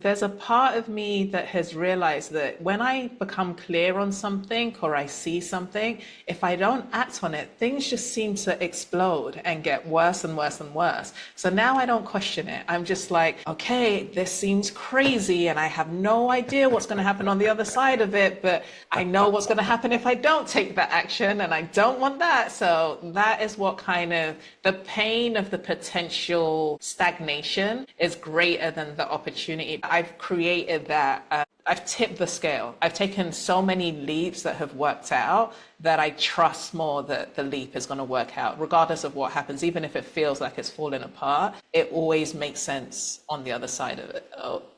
There's a part of me that has realized that when I become clear on something or I see something, if I don't act on it, things just seem to explode and get worse and worse and worse. So now I don't question it. I'm just like, okay, this seems crazy and I have no idea what's going to happen on the other side of it, but I know what's going to happen if I don't take that action and I don't want that. So that is what kind of the pain of the potential stagnation is greater than the opportunity. I've created that. I've tipped the scale. I've taken so many leaps that have worked out that I trust more that the leap is going to work out, regardless of what happens. Even if it feels like it's falling apart, it always makes sense on the other side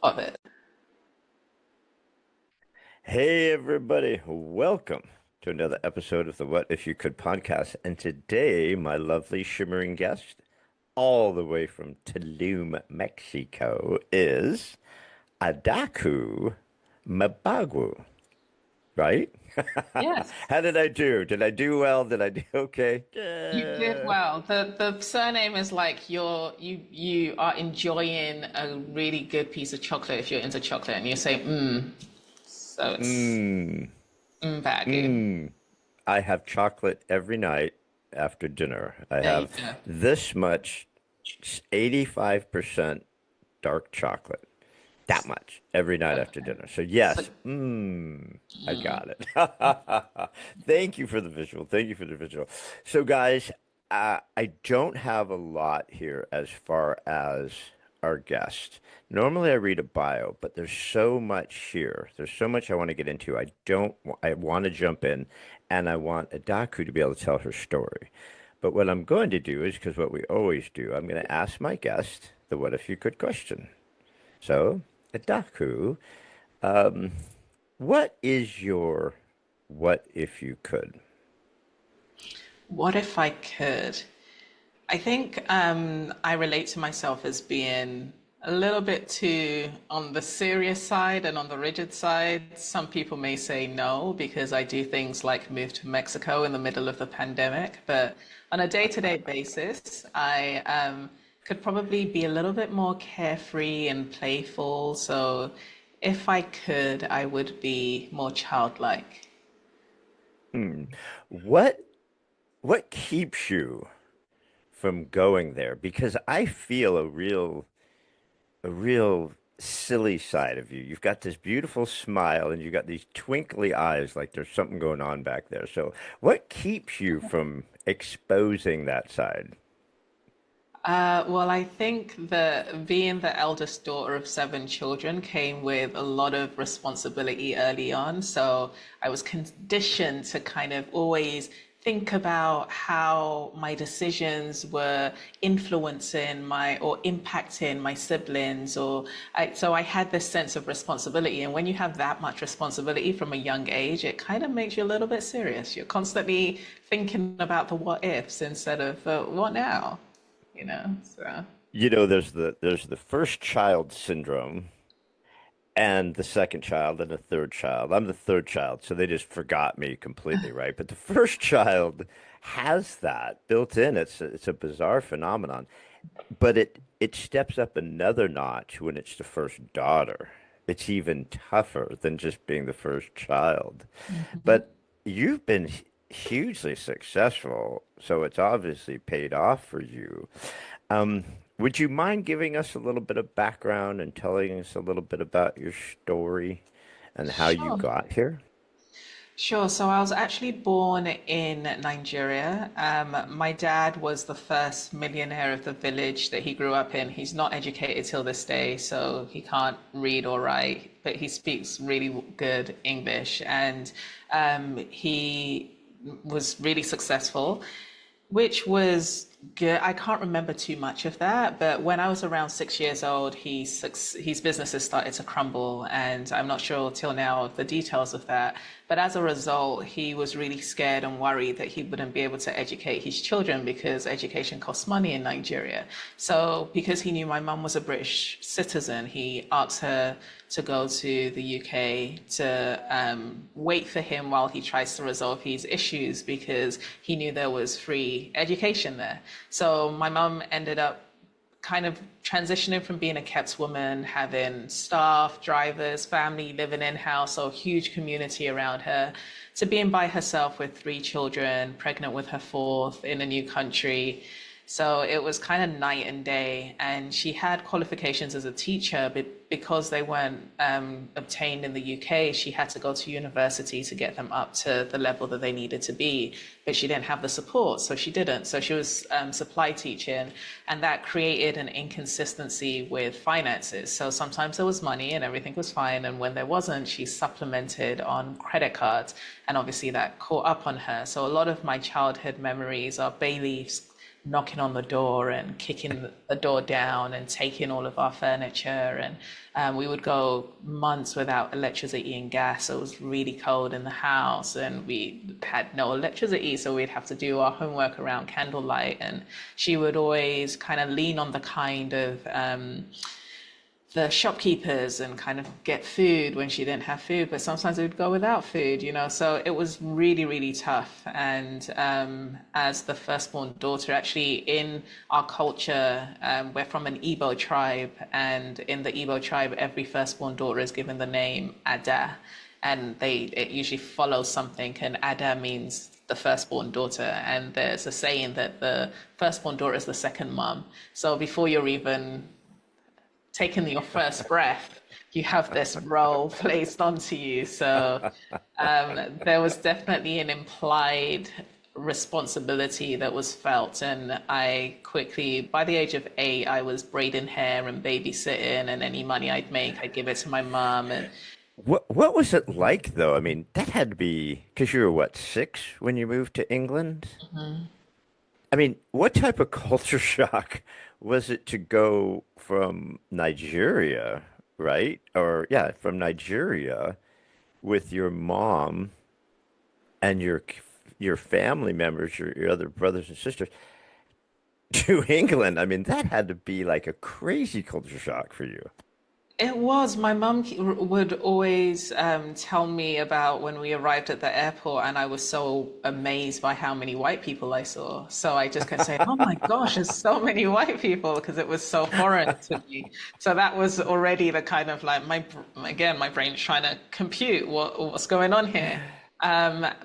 of it. Hey, everybody, welcome to another episode of the What If You Could podcast. And today, my lovely shimmering guest, all the way from Tulum, Mexico, is Adaku Mabagu, right? Yes. How did I do? Did I do well? Did I do okay? You did well. The surname is like you are enjoying a really good piece of chocolate if you're into chocolate and you say so it's Mmm, Bagu. mmm. I have chocolate every night after dinner. I There you have go. this much 85% dark chocolate. That much every night after Okay. dinner. So So yes, I got it. Thank you for the visual. Thank you for the visual. So guys, I don't have a lot here as far as our guest. Normally I read a bio, but there's so much here. There's so much I want to get into. I want to jump in and I want Adaku to be able to tell her story. But what I'm going to do is, because what we always do, I'm going to ask my guest the what if you could question. So, Adaku, what is your what if you could? what if I could? I think I relate to myself as being a little bit too on the serious side and on the rigid side. Some people may say no because I do things like move to Mexico in the middle of the pandemic. But on a day-to-day basis, I could probably be a little bit more carefree and playful. So if I could, I would be more childlike. Hmm. What what keeps you from going there? Because I feel a real silly side of you. You've got this beautiful smile and you've got these twinkly eyes like there's something going on back there. So, what keeps you from exposing that side? Well, I think that being the eldest daughter of seven children came with a lot of responsibility early on. So I was conditioned to kind of always think about how my decisions were influencing my or impacting my siblings so I had this sense of responsibility, and when you have that much responsibility from a young age, it kind of makes you a little bit serious. You're constantly thinking about the what ifs instead of what now, so There's the first child syndrome and the second child and the third child. I'm the third child, so they just forgot me completely, right? But the first child has that built in. It's a bizarre phenomenon, but it steps up another notch when it's the first daughter. It's even tougher than just being the first child. But you've been hugely successful, so it's obviously paid off for you. Um, would you mind giving us a little bit of background and telling us a little bit about your story and how you sure. got here? Sure. So I was actually born in Nigeria. My dad was the first millionaire of the village that he grew up in. He's not educated till this day, so he can't read or write, but he speaks really good English. And he was really successful, which was good. I can't remember too much of that, but when I was around 6 years old, his businesses started to crumble, and I'm not sure till now of the details of that. But as a result, he was really scared and worried that he wouldn't be able to educate his children because education costs money in Nigeria. So, because he knew my mum was a British citizen, he asked her to go to the UK to wait for him while he tries to resolve his issues because he knew there was free education there. So my mum ended up kind of transitioning from being a kept woman, having staff, drivers, family living in house, so a huge community around her, to being by herself with three children, pregnant with her fourth in a new country. So it was kind of night and day. And she had qualifications as a teacher, but because they weren't obtained in the UK, she had to go to university to get them up to the level that they needed to be. But she didn't have the support, so she didn't. So she was supply teaching, and that created an inconsistency with finances. So sometimes there was money and everything was fine, and when there wasn't, she supplemented on credit cards, and obviously that caught up on her. So a lot of my childhood memories are Bayleaf's knocking on the door and kicking the door down and taking all of our furniture. And we would go months without electricity and gas. So it was really cold in the house and we had no electricity. So we'd have to do our homework around candlelight. And she would always kind of lean on the kind of the shopkeepers and kind of get food when she didn't have food, but sometimes it would go without food, you know. So it was really, really tough. And as the firstborn daughter, actually in our culture, we're from an Igbo tribe, and in the Igbo tribe, every firstborn daughter is given the name Ada, and it usually follows something, and Ada means the firstborn daughter. And there's a saying that the firstborn daughter is the second mom. So before you're even taking your first breath, you have this role placed onto you. So there was definitely an implied responsibility that was felt. And I quickly, by the age of 8, I was braiding hair and babysitting, and any money I'd make, I'd give it to my mom. And What was it like though? I mean, that had to be because you were what, 6 when you moved to England? I mean, what type of culture shock was it to go from Nigeria, right? Or yeah, from Nigeria with your mom and your family members, your other brothers and sisters to England. I mean, that had to be like a crazy culture shock for you. it was. My mum would always tell me about when we arrived at the airport, and I was so amazed by how many white people I saw. So I just kept saying, "Oh my gosh, there's so many white people," because it was so foreign to me. So that was already the kind of like again, my brain trying to compute what's going on here.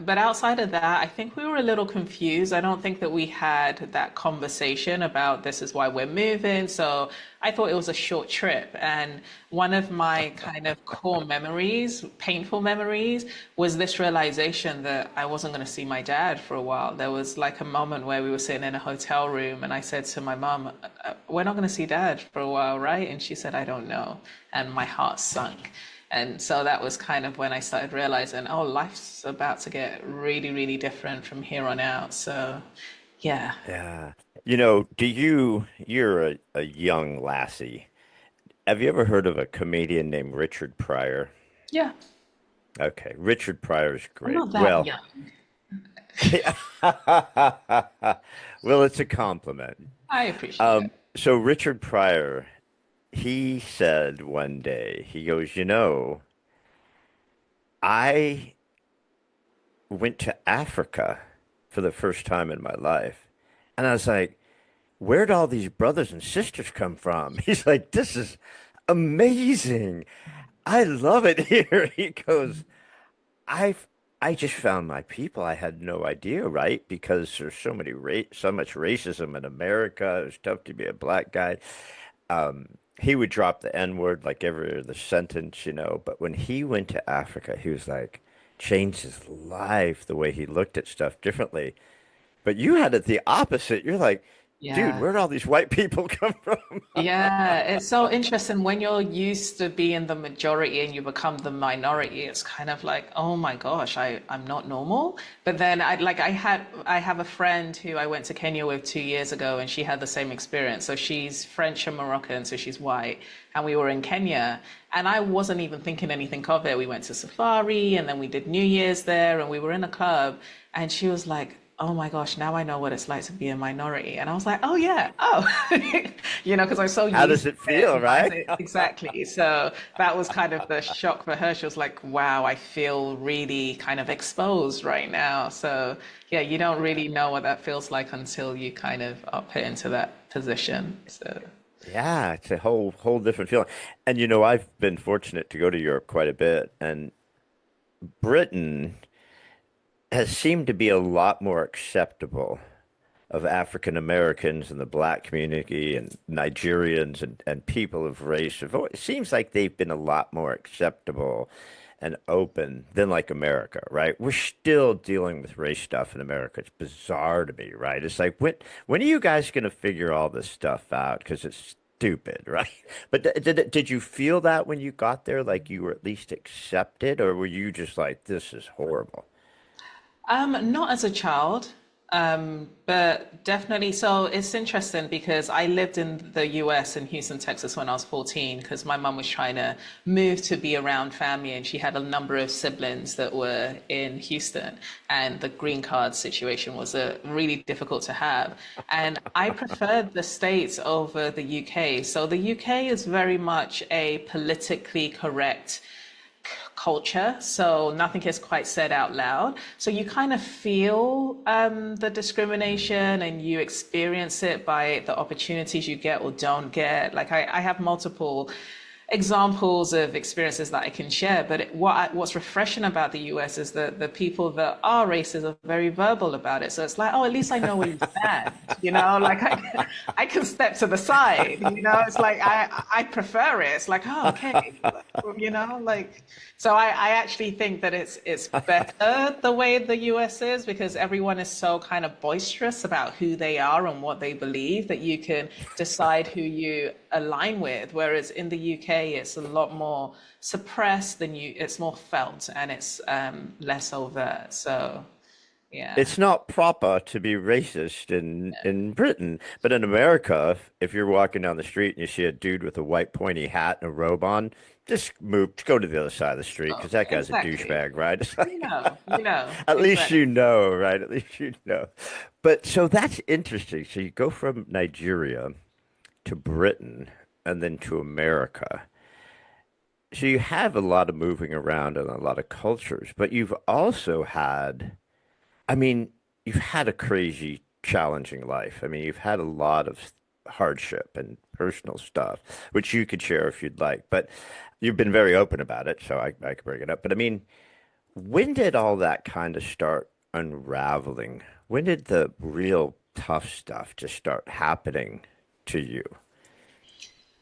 But outside of that, I think we were a little confused. I don't think that we had that conversation about this is why we're moving. So I thought it was a short trip. And one of my kind of core memories, painful memories, was this realization that I wasn't going to see my dad for a while. There was like a moment where we were sitting in a hotel room and I said to my mom, we're not going to see dad for a while, right? And she said, I don't know. And my heart sunk. And so that was kind of when I started realizing, oh, life's about to get really, really different from here on out. So, yeah. Yeah. You're a young lassie. Have you ever heard of a comedian named Richard Pryor? Yeah. Okay, Richard Pryor is I'm great. not that Well, young. well, it's a compliment. I appreciate it. So Richard Pryor, he said one day, he goes, I went to Africa for the first time in my life. And I was like, where'd all these brothers and sisters come from? He's like, this is amazing. I love it here. He goes, I've I just found my people. I had no idea, right? Because there's so much racism in America. It's tough to be a black guy. He would drop the N word like every other sentence. But when he went to Africa, he was like, changed his life, the way he looked at stuff differently. But you had it the opposite. You're like, dude, Yeah. where'd all these white people come from? Yeah, it's so interesting when you're used to being the majority and you become the minority. It's kind of like, oh my gosh, I'm not normal. But then I have a friend who I went to Kenya with 2 years ago, and she had the same experience. So she's French and Moroccan, so she's white, and we were in Kenya, and I wasn't even thinking anything of it. We went to safari, and then we did New Year's there, and we were in a club, and she was like, oh my gosh, now I know what it's like to be a minority. And I was like, oh yeah, oh, because I was so How used does to it it. feel, right? Exactly. So that was kind of the shock for her. She was like, wow, I feel really kind of exposed right now. So yeah, you don't really know what that feels like until you kind of are put into that position. So. Yeah, it's a whole different feeling. And I've been fortunate to go to Europe quite a bit, and Britain has seemed to be a lot more acceptable of African Americans and the black community and Nigerians and people of race. It seems like they've been a lot more acceptable and open than like America, right? We're still dealing with race stuff in America. It's bizarre to me, right? It's like when are you guys going to figure all this stuff out? Because it's stupid, right? But did you feel that when you got there, like you were at least accepted, or were you just like, this is horrible? Not as a child, but definitely. So it's interesting because I lived in the US in Houston, Texas when I was 14 because my mum was trying to move to be around family and she had a number of siblings that were in Houston and the green card situation was really difficult to have. And I preferred the States over the UK. So the UK is very much a politically correct culture, so nothing is quite said out loud. So you kind of feel the discrimination and you experience it by the opportunities you get or don't get. Like I have multiple examples of experiences that I can share. But what's refreshing about the US is that the people that are racist are very verbal about it. So it's like, oh, at least I know where you stand. Like I can step to the side. It's like I prefer it. It's like, oh, okay. Like so I actually think that it's better the way the US is because everyone is so kind of boisterous about who they are and what they believe that you can decide who you align with. Whereas in the UK, it's a lot more suppressed than it's more felt and it's less overt. So yeah. It's not proper to be racist in Britain, but in America, if you're walking down the street and you see a dude with a white pointy hat and a robe on, just go to the other side of the street Oh, because that guy's a exactly. douchebag, right? It's like, at least Exactly. you know, right? At least you know. But so that's interesting. So you go from Nigeria to Britain and then to America. So you have a lot of moving around and a lot of cultures, but you've also had I mean, you've had a crazy, challenging life. I mean, you've had a lot of hardship and personal stuff, which you could share if you'd like. But you've been very open about it, so I can bring it up. But I mean, when did all that kind of start unraveling? When did the real tough stuff just start happening to you?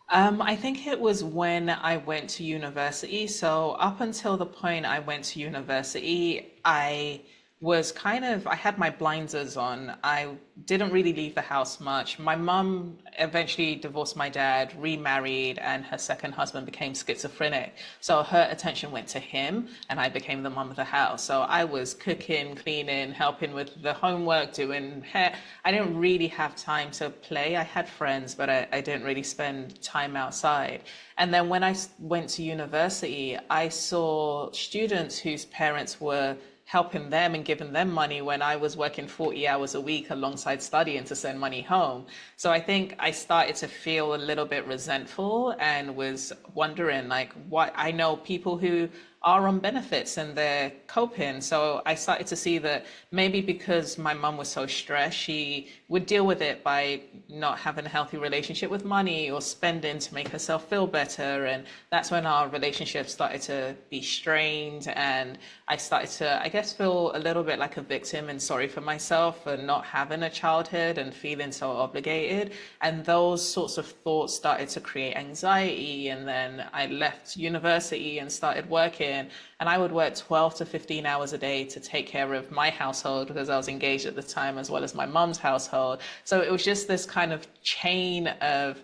I think it was when I went to university. So up until the point I went to university, I had my blinders on. I didn't really leave the house much. My mum eventually divorced my dad, remarried, and her second husband became schizophrenic. So her attention went to him, and I became the mum of the house. So I was cooking, cleaning, helping with the homework, doing hair. I didn't really have time to play. I had friends, but I didn't really spend time outside. And then when I went to university, I saw students whose parents were helping them and giving them money when I was working 40 hours a week alongside studying to send money home. So I think I started to feel a little bit resentful and was wondering like what I know people who are on benefits and they're coping. So I started to see that maybe because my mum was so stressed, she would deal with it by not having a healthy relationship with money or spending to make herself feel better. And that's when our relationship started to be strained. And I started to, I guess, feel a little bit like a victim and sorry for myself for not having a childhood and feeling so obligated. And those sorts of thoughts started to create anxiety. And then I left university and started working. And I would work 12 to 15 hours a day to take care of my household because I was engaged at the time, as well as my mom's household. So it was just this kind of chain of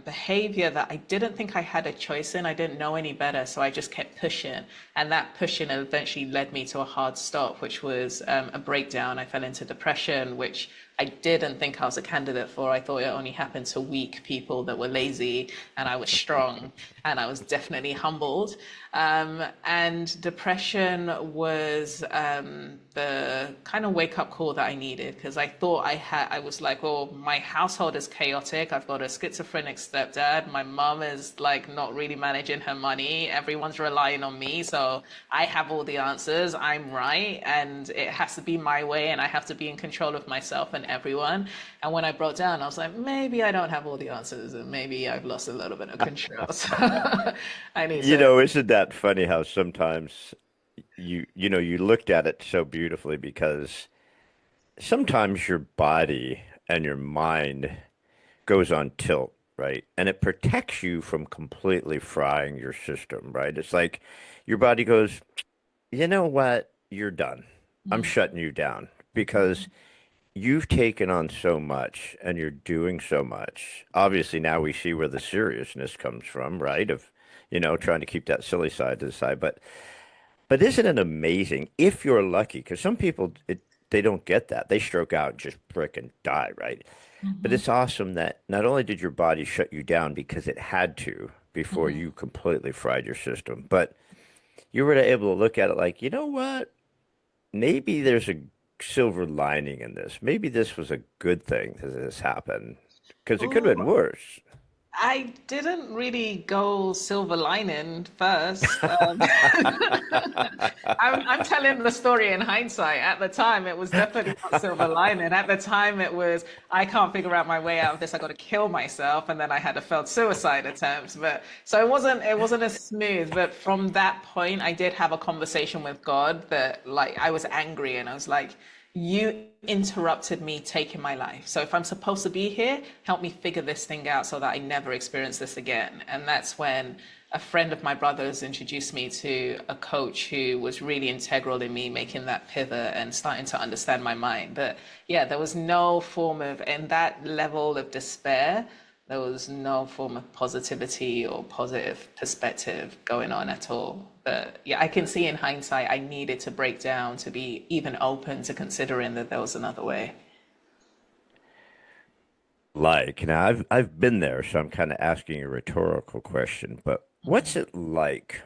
behavior that I didn't think I had a choice in. I didn't know any better. So I just kept pushing. And that pushing eventually led me to a hard stop, which was a breakdown. I fell into depression, which I didn't think I was a candidate for. I thought it only happened to weak people that were lazy, and I was strong, and I was definitely humbled. And depression was the kind of wake up call that I needed because I was like, oh, my household is chaotic. I've got a schizophrenic stepdad. My mom is like not really managing her money. Everyone's relying on me. So I have all the answers. I'm right. And it has to be my way, and I have to be in control of myself. And everyone. And when I broke down, I was like, maybe I don't have all the answers, and maybe I've lost a little bit of control. So I need You to. know, isn't that funny how sometimes you looked at it so beautifully because sometimes your body and your mind goes on tilt, right? And it protects you from completely frying your system, right? It's like your body goes, you know what? You're done. I'm Mm, shutting you down because you've taken on so much and you're doing so much. Obviously, now we see where the seriousness comes from, right? Of, trying to keep that silly side to the side. But isn't it amazing if you're lucky? Because some people, they don't get that. They stroke out and just frickin' die, right? But mhm, it's awesome that not only did your body shut you down because it had to before mhm. you completely fried your system, but you were able to look at it like, you know what? Maybe there's a silver lining in this. Maybe this was a good thing that this happened because it could have been Oh, worse. I didn't really go silver lining first. I'm telling the story in hindsight. At the time, it was definitely not silver lining. At the time, it was, I can't figure out my way out of this. I got to kill myself, and then I had a failed suicide attempt. But so it wasn't as smooth. But from that point, I did have a conversation with God that, like, I was angry, and I was like, you interrupted me taking my life. So if I'm supposed to be here, help me figure this thing out so that I never experience this again. And that's when a friend of my brother's introduced me to a coach who was really integral in me making that pivot and starting to understand my mind. But yeah, there was no form of, in that level of despair, there was no form of positivity or positive perspective going on at all. But yeah, I can see in hindsight, I needed to break down to be even open to considering that there was another way. Like, now I've been there, so I'm kind of asking a rhetorical question, but what's it like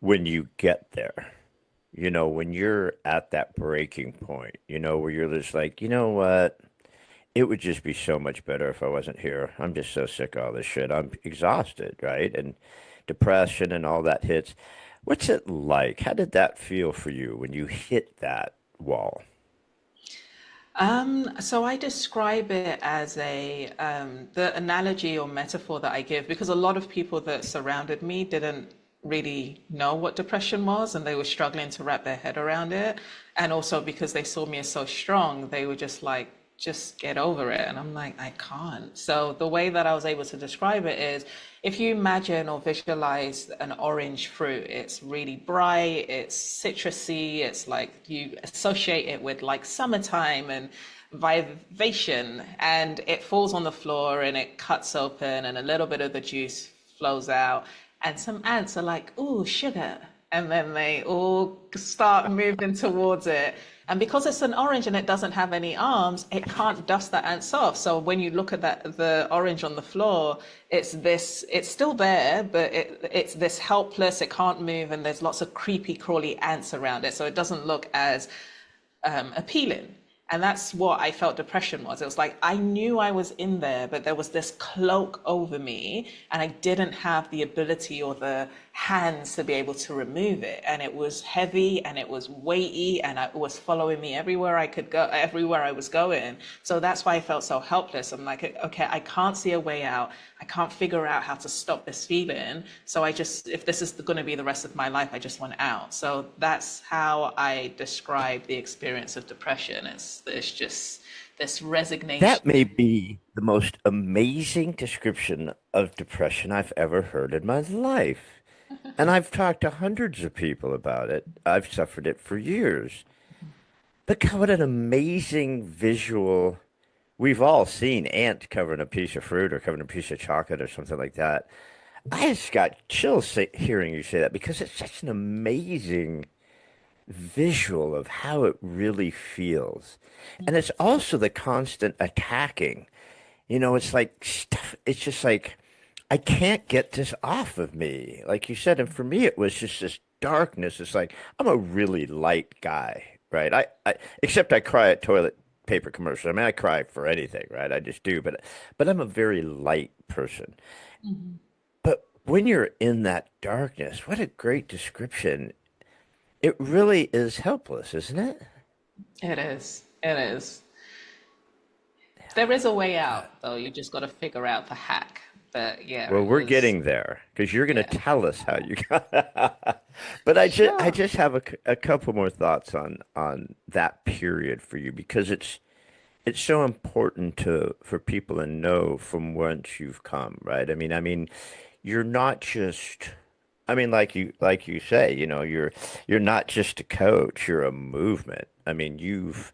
when you get there? When you're at that breaking point, where you're just like, you know what? It would just be so much better if I wasn't here. I'm just so sick of all this shit. I'm exhausted, right? And depression and all that hits. What's it like? How did that feel for you when you hit that wall? So I describe it as the analogy or metaphor that I give because a lot of people that surrounded me didn't really know what depression was and they were struggling to wrap their head around it. And also because they saw me as so strong, they were just like, just get over it. And I'm like, I can't. So the way that I was able to describe it is if you imagine or visualize an orange fruit, it's really bright, it's citrusy, it's like you associate it with like summertime and vivation, and it falls on the floor and it cuts open and a little bit of the juice flows out. And some ants are like, ooh, sugar. And then they all start moving towards it. And because it's an orange and it doesn't have any arms, it can't dust the ants off. So when you look at the orange on the floor, it's still there, but it's this helpless, it can't move, and there's lots of creepy, crawly ants around it. So it doesn't look as appealing. And that's what I felt depression was. It was like I knew I was in there, but there was this cloak over me, and I didn't have the ability or the hands to be able to remove it. And it was heavy and it was weighty, and it was following me everywhere I could go, everywhere I was going. So that's why I felt so helpless. I'm like, okay, I can't see a way out. I can't figure out how to stop this feeling. So if this is going to be the rest of my life, I just want out. So that's how I describe the experience of depression. It's just this resignation. That may be the most amazing description of depression I've ever heard in my life. And I've talked to hundreds of people about it. I've suffered it for years. But God, what an amazing visual. We've all seen ant covering a piece of fruit or covering a piece of chocolate or something like that. I just got chills hearing you say that because it's such an amazing visual of how it really feels. And it's also the constant attacking. It's like stuff, it's just like, I can't get this off of me. Like you said, and for me, it was just this darkness. It's like, I'm a really light guy, right? Except I cry at toilet paper commercials. I mean, I cry for anything, right? I just do, but I'm a very light person. But when you're in that darkness, what a great description. It really is helpless, isn't it? It is. It is. There is a way out, though. You just got to figure out the hack. But yeah, Well, it we're was, getting there because you're going to yeah. tell us how you got. But I Sure. just have a couple more thoughts on that period for you because it's so important to for people to know from whence you've come, right? I mean, you're not just. I mean, like you say, you're not just a coach, you're a movement. I mean, you've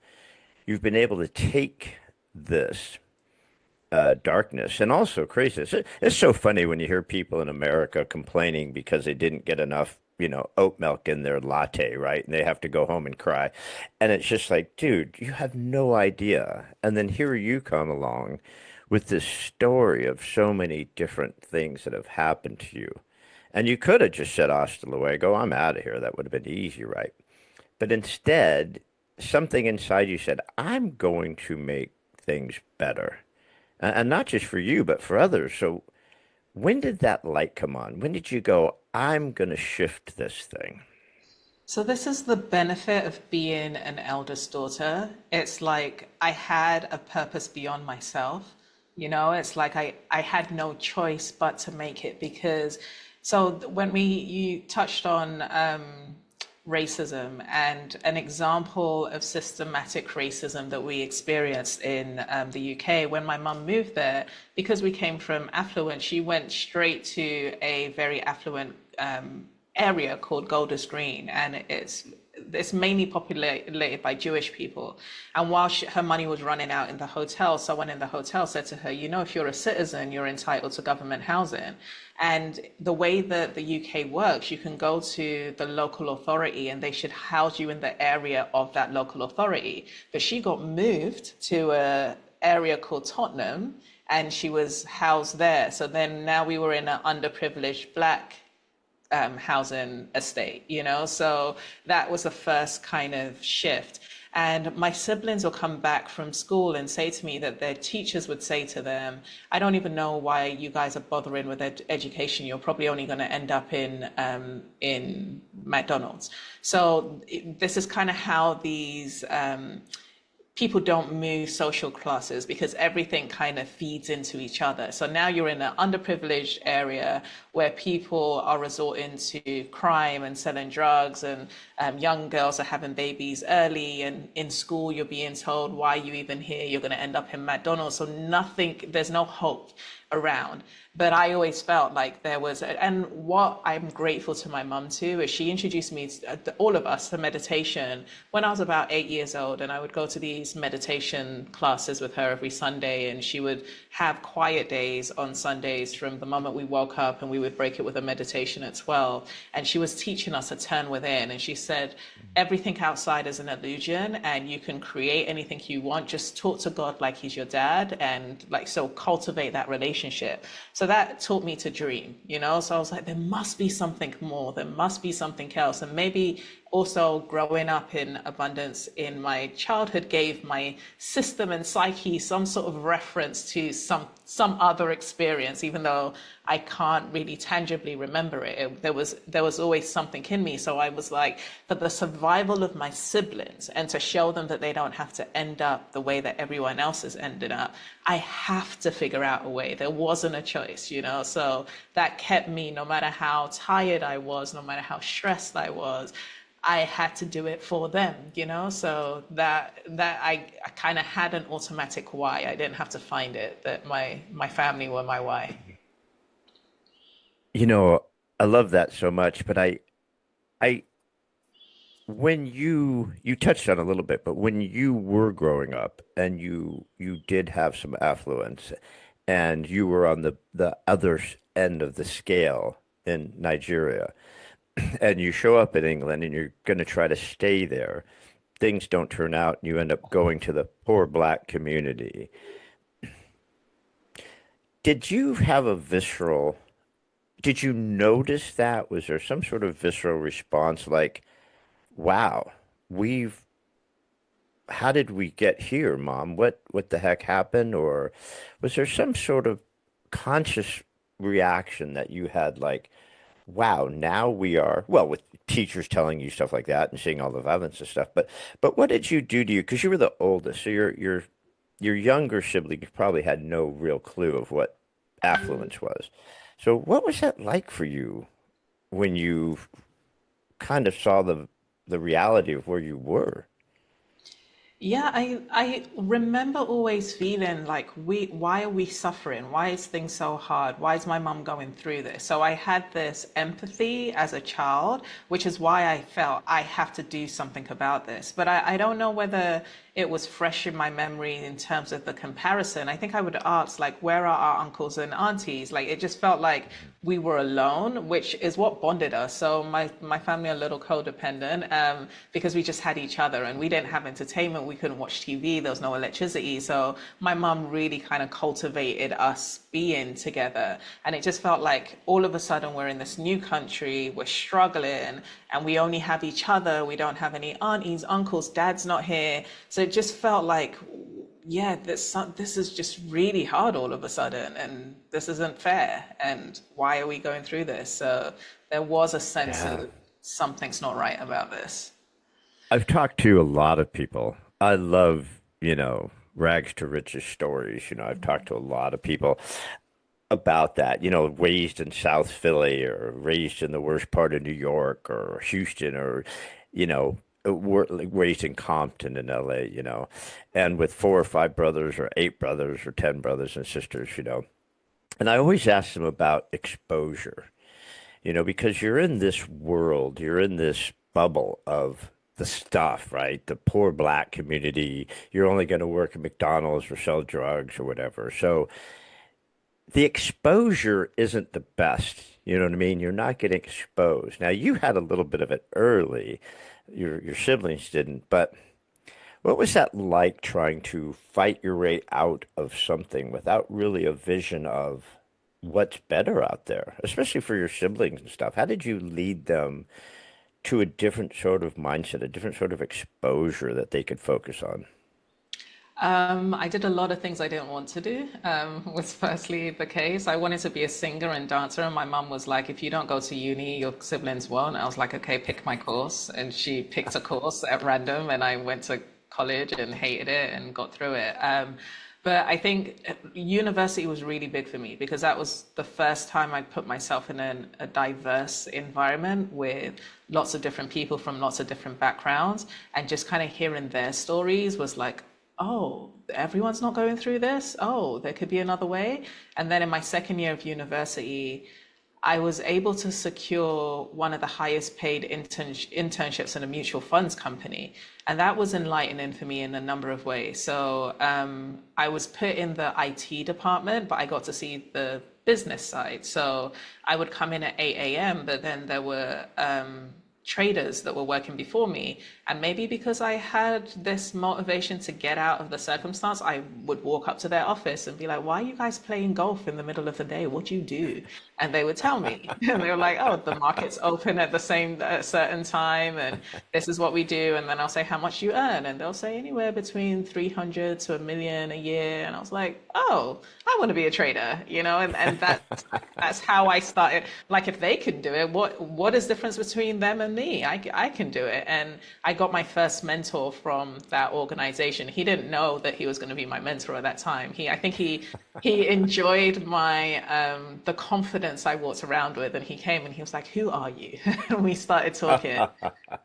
been able to take this darkness and also craziness. It's so funny when you hear people in America complaining because they didn't get enough, oat milk in their latte, right? And they have to go home and cry. And it's just like, dude, you have no idea. And then here you come along with this story of so many different things that have happened to you. And you could have just said, hasta luego, I'm out of here. That would have been easy, right? But instead, something inside you said, I'm going to make things better. And not just for you, but for others. So when did that light come on? When did you go, I'm going to shift this thing? So this is the benefit of being an eldest daughter. It's like I had a purpose beyond myself. It's like I had no choice but to make it because so when you touched on racism and an example of systematic racism that we experienced in the UK when my mum moved there, because we came from affluent, she went straight to a very affluent area called Golders Green, and it's mainly populated by Jewish people. And while her money was running out in the hotel, someone in the hotel said to her, if you're a citizen, you're entitled to government housing. And the way that the UK works, you can go to the local authority and they should house you in the area of that local authority. But she got moved to a area called Tottenham and she was housed there. So then now we were in an underprivileged black housing estate, So that was the first kind of shift. And my siblings will come back from school and say to me that their teachers would say to them, I don't even know why you guys are bothering with education. You're probably only going to end up in McDonald's. So this is kind of how these people don't move social classes because everything kind of feeds into each other. So now you're in an underprivileged area where people are resorting to crime and selling drugs, and young girls are having babies early. And in school, you're being told, why are you even here? You're going to end up in McDonald's. So there's no hope around. But I always felt like there was, and what I'm grateful to my mum too is she introduced me, all of us, to meditation when I was about 8 years old. And I would go to these meditation classes with her every Sunday. And she would have quiet days on Sundays from the moment we woke up, and we would break it with a meditation at 12. And she was teaching us to turn within. And she said, everything outside is an illusion and you can create anything you want. Just talk to God like he's your dad, and so cultivate that relationship. So that taught me to dream. So I was like, there must be something more, there must be something else. And maybe also growing up in abundance in my childhood gave my system and psyche some sort of reference to some other experience, even though I can't really tangibly remember it. There was always something in me. So I was like, for the survival of my siblings and to show them that they don't have to end up the way that everyone else has ended up, I have to figure out a way. There wasn't a choice. So that kept me, no matter how tired I was, no matter how stressed I was, I had to do it for them. So that I kind of had an automatic why. I didn't have to find it, that my family were my why. You know, I love that so much, but I, when you touched on a little bit, but when you were growing up and you did have some affluence and you were on the other end of the scale in Nigeria, and you show up in England and you're going to try to stay there, things don't turn out and you end up going to the poor black community. Did you have a visceral, did you notice that? Was there some sort of visceral response like, wow, we've, how did we get here, Mom? What the heck happened? Or was there some sort of conscious reaction that you had like, wow, now we are, well, with teachers telling you stuff like that and seeing all the violence and stuff, but what did you do to you? Because you were the oldest, so you're your younger siblings probably had no real clue of what affluence was. So what was that like for you when you kind of saw the reality of where you were? Yeah, I remember always feeling like why are we suffering? Why is things so hard? Why is my mum going through this? So I had this empathy as a child, which is why I felt I have to do something about this. But I don't know whether it was fresh in my memory in terms of the comparison. I think I would ask, like, where are our uncles and aunties? Like, it just felt like we were alone, which is what bonded us. So my family are a little codependent because we just had each other and we didn't have entertainment. We couldn't watch TV. There was no electricity. So my mum really kind of cultivated us being together. And it just felt like all of a sudden we're in this new country, we're struggling, and we only have each other. We don't have any aunties, uncles, dad's not here. So it just felt like, yeah, this is just really hard all of a sudden, and this isn't fair. And why are we going through this? So there was a sense Yeah. of something's not right about this. I've talked to a lot of people. I love, rags to riches stories. I've talked to a lot of people about that, raised in South Philly or raised in the worst part of New York or Houston or, like raised in Compton in LA, and with four or five brothers or eight brothers or 10 brothers and sisters. And I always ask them about exposure, because you're in this world, you're in this bubble of the stuff, right? The poor black community, you're only going to work at McDonald's or sell drugs or whatever. So the exposure isn't the best. You know what I mean? You're not getting exposed. Now you had a little bit of it early. Your siblings didn't, but what was that like trying to fight your way out of something without really a vision of what's better out there, especially for your siblings and stuff? How did you lead them to a different sort of mindset, a different sort of exposure that they could focus on? I did a lot of things I didn't want to do, was firstly the case. I wanted to be a singer and dancer, and my mum was like, if you don't go to uni, your siblings won't. I was like, okay, pick my course. And she picked a course at random, and I went to college and hated it and got through it. But I think university was really big for me because that was the first time I put myself in a diverse environment with lots of different people from lots of different backgrounds. And just kind of hearing their stories was like, oh, everyone's not going through this. Oh, there could be another way. And then in my second year of university, I was able to secure one of the highest paid internships in a mutual funds company. And that was enlightening for me in a number of ways. So I was put in the IT department, but I got to see the business side. So I would come in at 8 a.m., but then there were traders that were working before me. And maybe because I had this motivation to get out of the circumstance, I would walk up to their office and be like, why are you guys playing golf in the middle of the day? What do you do? And they would tell me. And they were like, oh, the market's open at the same certain time. And this is what we do. And then I'll say, how much you earn? And they'll say anywhere between 300 to a million a year. And I was like, oh, I want to be a trader, and that's how I started. Like, if they can do it, what is the difference between them and me? I can do it. And I got my first mentor from that organization. He didn't know that he was going to be my mentor at that time. I think he enjoyed my the confidence I walked around with, and he came and he was like, "Who are you?" And we started talking.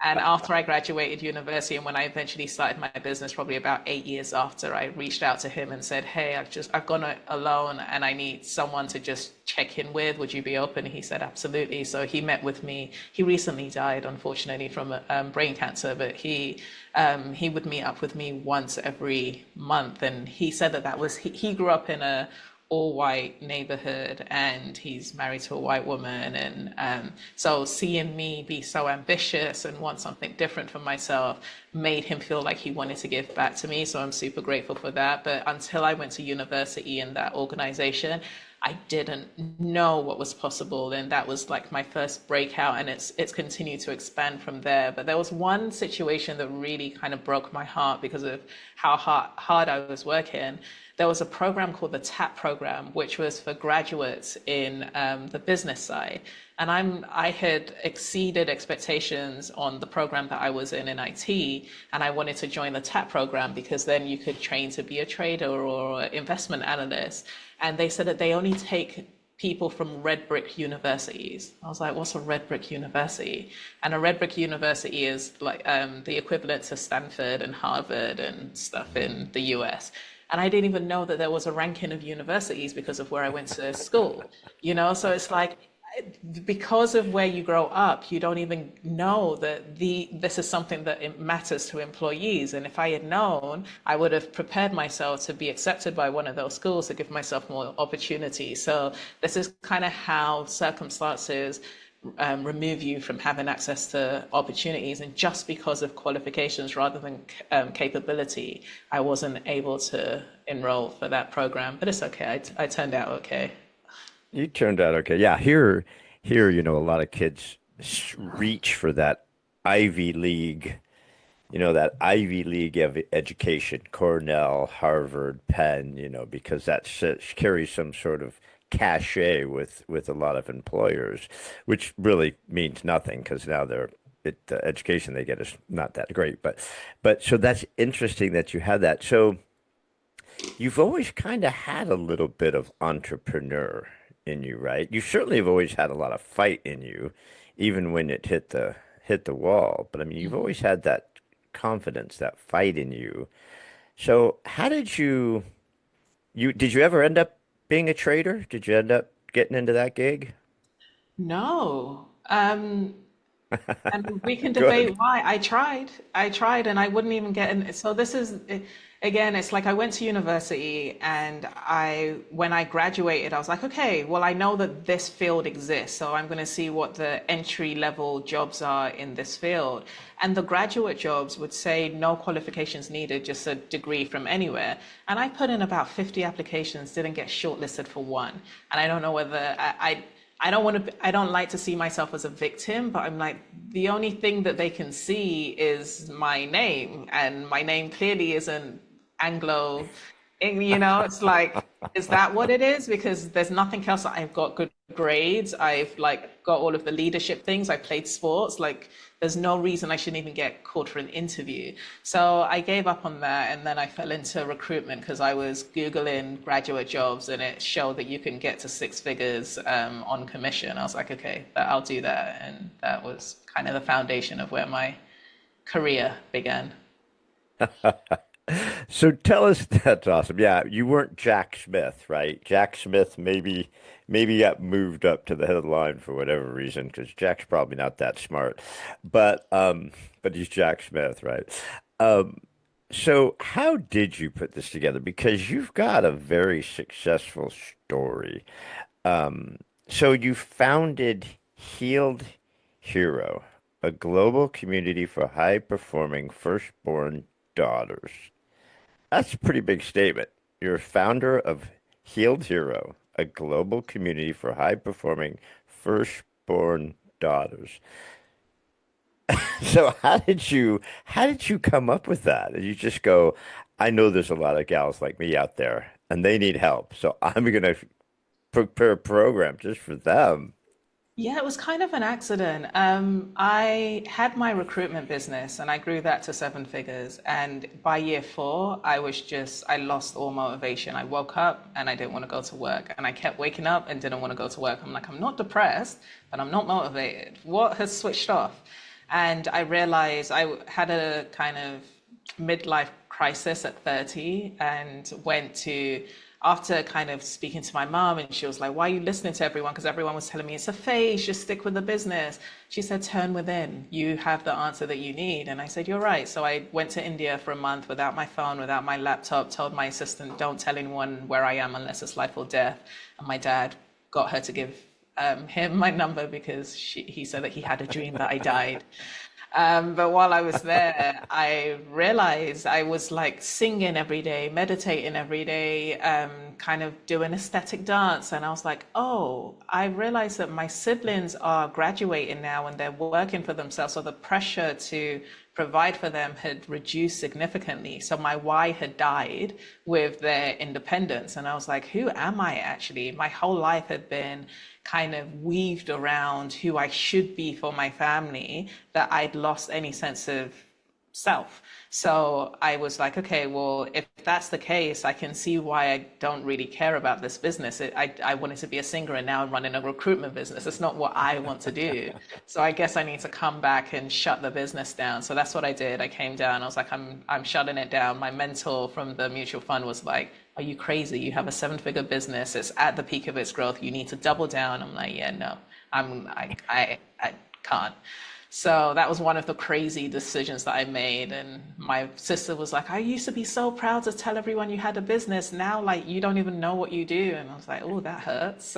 And after I graduated university, and when I eventually started my business, probably about 8 years after, I reached out to him and said, "Hey, I've gone alone, and I need someone to just check in with. Would you be open?" He said, "Absolutely." So he met with me. He recently died, unfortunately, from brain cancer, but he would meet up with me once every month, and he said that was he grew up in a all white neighborhood and he's married to a white woman, and so seeing me be so ambitious and want something different for myself made him feel like he wanted to give back to me. So I'm super grateful for that. But until I went to university in that organization, I didn't know what was possible, and that was like my first breakout, and it's continued to expand from there. But there was one situation that really kind of broke my heart because of how hard I was working. there was a program called the TAP program, which was for graduates in the business side. And I had exceeded expectations on the program that I was in IT, and I wanted to join the TAP program because then you could train to be a trader or investment analyst. And they said that they only take people from red brick universities. I was like, what's a red brick university? And a red brick university is like the equivalent to Stanford and Harvard and stuff in the US. And I didn't even know that there was a ranking of universities because of where I went to school, So it's like, because of where you grow up, you don't even know that this is something that it matters to employees. And if I had known, I would have prepared myself to be accepted by one of those schools to give myself more opportunity. So this is kind of how circumstances remove you from having access to opportunities. And just because of qualifications rather than capability, I wasn't able to enroll for that program. But it's okay. I turned out okay. You turned out okay. Yeah, here, a lot of kids reach for that Ivy League, that Ivy League of education, Cornell, Harvard, Penn, because carries some sort of cachet with a lot of employers, which really means nothing because now the education they get is not that great. But so that's interesting that you had that. So you've always kind of had a little bit of entrepreneur in you, right? You certainly have always had a lot of fight in you, even when it hit the wall. But I mean, you've always had that confidence, that fight in you. So how did did you ever end up being a trader? Did you end up getting into that gig? No. And we can Good. debate why. I tried, and I wouldn't even get in. So this is, again, it's like I went to university, and when I graduated, I was like, okay, well, I know that this field exists, so I'm going to see what the entry level jobs are in this field. And the graduate jobs would say no qualifications needed, just a degree from anywhere. And I put in about 50 applications, didn't get shortlisted for one. And I don't know whether I don't want to, I don't like to see myself as a victim, but I'm like, the only thing that they can see is my name, and my name clearly isn't Anglo. It's like, is that what it is? Because there's nothing else. I've got good grades. I've like got all of the leadership things. I played sports. Like, there's no reason I shouldn't even get called for an interview. So I gave up on that, and then I fell into recruitment because I was Googling graduate jobs, and it showed that you can get to six figures on commission. I was like, okay, I'll do that, and that was kind of the foundation of where my career began. So tell us, that's awesome. Yeah, you weren't Jack Smith, right? Jack Smith maybe got moved up to the headline for whatever reason, because Jack's probably not that smart. But he's Jack Smith, right? Um, so how did you put this together? Because you've got a very successful story. So you founded Healed Hero, a global community for high-performing firstborn daughters. That's a pretty big statement. You're a founder of Healed Hero, a global community for high-performing firstborn daughters. So how did you come up with that? Did you just go, I know there's a lot of gals like me out there and they need help, so I'm gonna prepare a program just for them. Yeah, it was kind of an accident. I had my recruitment business and I grew that to seven figures. And by year four, I lost all motivation. I woke up and I didn't want to go to work. And I kept waking up and didn't want to go to work. I'm like, I'm not depressed, but I'm not motivated. What has switched off? And I realized I had a kind of midlife crisis at 30 and went to, after kind of speaking to my mom, and she was like, why are you listening to everyone? Because everyone was telling me it's a phase, just stick with the business. She said, turn within. You have the answer that you need. And I said, you're right. So I went to India for a month without my phone, without my laptop, told my assistant, don't tell anyone where I am unless it's life or death. And my dad got her to give him my number because he said that he had a dream that I died. But while I was there, I realized I was like singing every day, meditating every day, kind of doing aesthetic dance. And I was like, oh, I realized that my siblings are graduating now and they're working for themselves. So the pressure to provide for them had reduced significantly. So my why had died with their independence. And I was like, who am I actually? My whole life had been kind of weaved around who I should be for my family, that I'd lost any sense of self. So I was like, okay, well, if that's the case, I can see why I don't really care about this business. I wanted to be a singer and now I'm running a recruitment business. It's not what I want to do. So I guess I need to come back and shut the business down. So that's what I did. I came down. I was like, I'm shutting it down. My mentor from the mutual fund was like, are you crazy? You have a seven-figure business. It's at the peak of its growth. You need to double down. I'm like, yeah, no, I can't. So that was one of the crazy decisions that I made. And my sister was like, I used to be so proud to tell everyone you had a business. Now, like, you don't even know what you do. And I was like, oh, that hurts.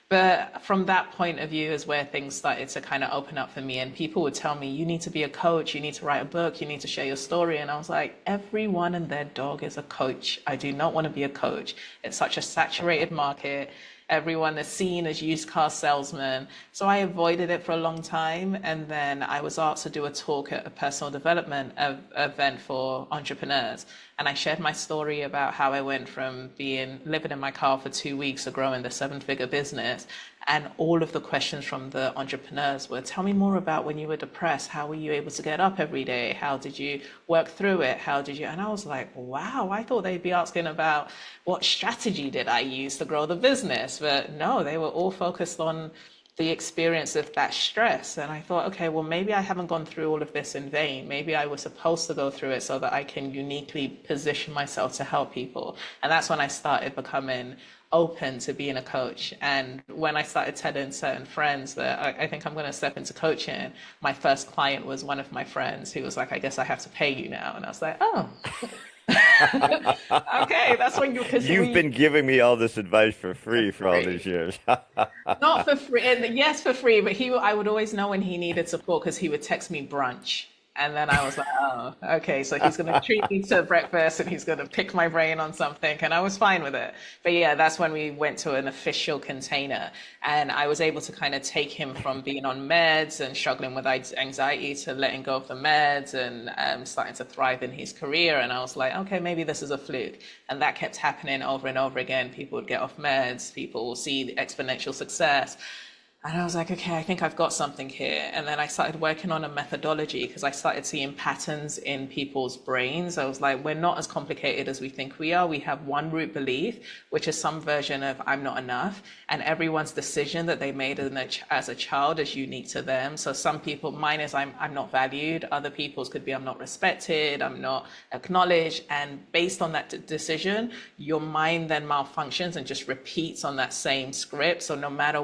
But from that point of view is where things started to kind of open up for me. And people would tell me, you need to be a coach, you need to write a book, you need to share your story. And I was like, everyone and their dog is a coach. I do not want to be a coach. It's such a saturated market. Everyone is seen as used car salesmen. So I avoided it for a long time. And then I was asked to do a talk at a personal development event for entrepreneurs. And I shared my story about how I went from being living in my car for 2 weeks to growing the seven-figure business. And all of the questions from the entrepreneurs were, tell me more about when you were depressed. How were you able to get up every day? How did you work through it? How did you? And I was like, wow, I thought they'd be asking about what strategy did I use to grow the business. But no, they were all focused on the experience of that stress. And I thought, okay, well, maybe I haven't gone through all of this in vain. Maybe I was supposed to go through it so that I can uniquely position myself to help people. And that's when I started becoming open to being a coach. And when I started telling certain friends that I think I'm going to step into coaching, my first client was one of my friends who was like, I guess I have to pay you now. And I was like, oh, okay, that's when you, because You've we, been giving me all this advice for for free for all these free. years. Not for free. And yes, for free, but I would always know when he needed support because he would text me brunch. And then I was like, oh, okay, so he's going to treat me to breakfast and he's going to pick my brain on something. And I was fine with it. But yeah, that's when we went to an official container. And I was able to kind of take him from being on meds and struggling with anxiety to letting go of the meds and starting to thrive in his career. And I was like, okay, maybe this is a fluke. And that kept happening over and over again. People would get off meds, people will see the exponential success. And I was like, okay, I think I've got something here. And then I started working on a methodology because I started seeing patterns in people's brains. I was like, we're not as complicated as we think we are. We have one root belief, which is some version of I'm not enough. And everyone's decision that they made as a child is unique to them. So some people, mine is I'm not valued. Other people's could be I'm not respected, I'm not acknowledged. And based on that decision, your mind then malfunctions and just repeats on that same script. So no matter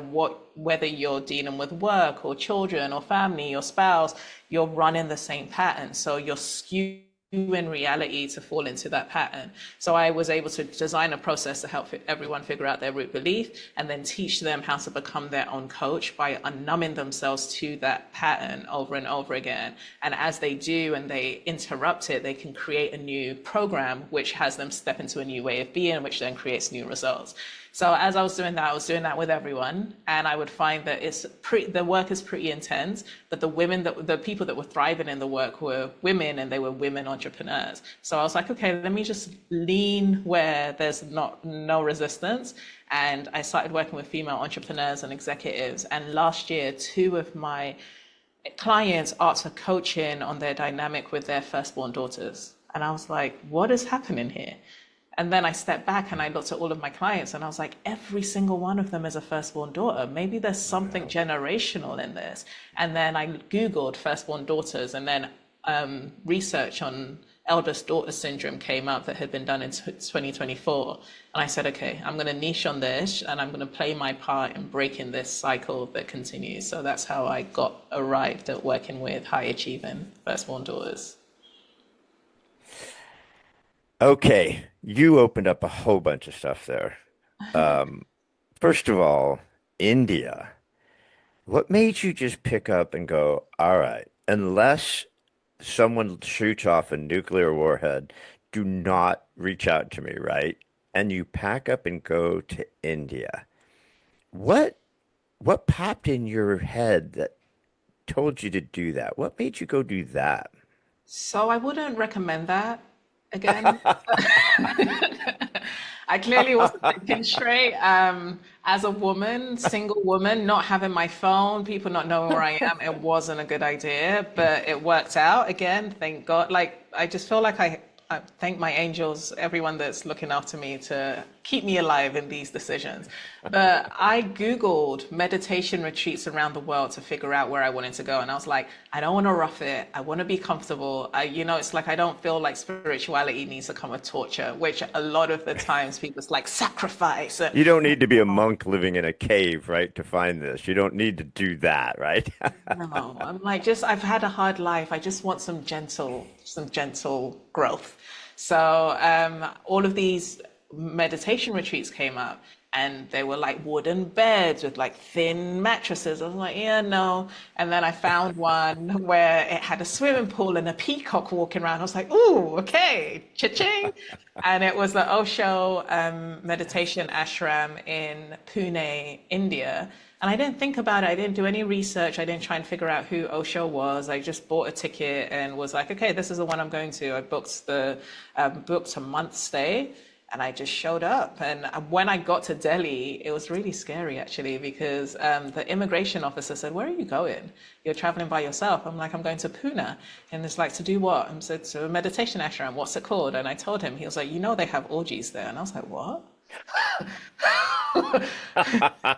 whether you're dealing with work or children or family or spouse, you're running the same pattern. So you're skewing reality to fall into that pattern. So I was able to design a process to help everyone figure out their root belief and then teach them how to become their own coach by unnumbing themselves to that pattern over and over again. And as they do and they interrupt it, they can create a new program which has them step into a new way of being, which then creates new results. So as I was doing that, I was doing that with everyone, and I would find that the work is pretty intense, but the people that were thriving in the work were women, and they were women entrepreneurs. So I was like, okay, let me just lean where there's no resistance, and I started working with female entrepreneurs and executives. And last year, two of my clients asked for coaching on their dynamic with their firstborn daughters, and I was like, what is happening here? And then I stepped back and I looked at all of my clients and I was like, every single one of them is a firstborn daughter. Maybe there's something generational in this. And then I Googled firstborn daughters, and then research on eldest daughter syndrome came up that had been done in 2024. And I said, okay, I'm going to niche on this and I'm going to play my part in breaking this cycle that continues. So that's how I arrived at working with high achieving firstborn daughters. Okay, you opened up a whole bunch of stuff there. Um, First of all, India. What made you just pick up and go, all right, unless someone shoots off a nuclear warhead, do not reach out to me, right? And you pack up and go to India. What what popped in your head that told you to do that? What made you go do that? So I wouldn't recommend that again. I clearly wasn't thinking straight. As a woman, single woman, not having my phone, people not knowing where I am, it wasn't a good idea, but it worked out again, thank God. Like, I just feel like I thank my angels, everyone that's looking after me to keep me alive in these decisions. But I Googled meditation retreats around the world to figure out where I wanted to go. And I was like, I don't want to rough it. I want to be comfortable. It's like I don't feel like spirituality needs to come with torture, which a lot of the times people's like sacrifice. You don't need to be a monk living in a cave, right, to find this. You don't need to do that, right? No, I'm like, just I've had a hard life. I just want some gentle growth. So all of these meditation retreats came up, and they were like wooden beds with like thin mattresses. I was like, yeah, no. And then I found one where it had a swimming pool and a peacock walking around. I was like, ooh, okay, cha-ching. And it was the Osho meditation ashram in Pune, India. And I didn't think about it. I didn't do any research. I didn't try and figure out who Osho was. I just bought a ticket and was like, okay, this is the one I'm going to. I booked a month stay, and I just showed up. And when I got to Delhi, it was really scary actually, because the immigration officer said, "Where are you going? You're traveling by yourself." I'm like, "I'm going to Pune." And it's like, "To do what?" I said, "To a meditation ashram. What's it called?" And I told him. He was like, they have orgies there." And I was like, "What?"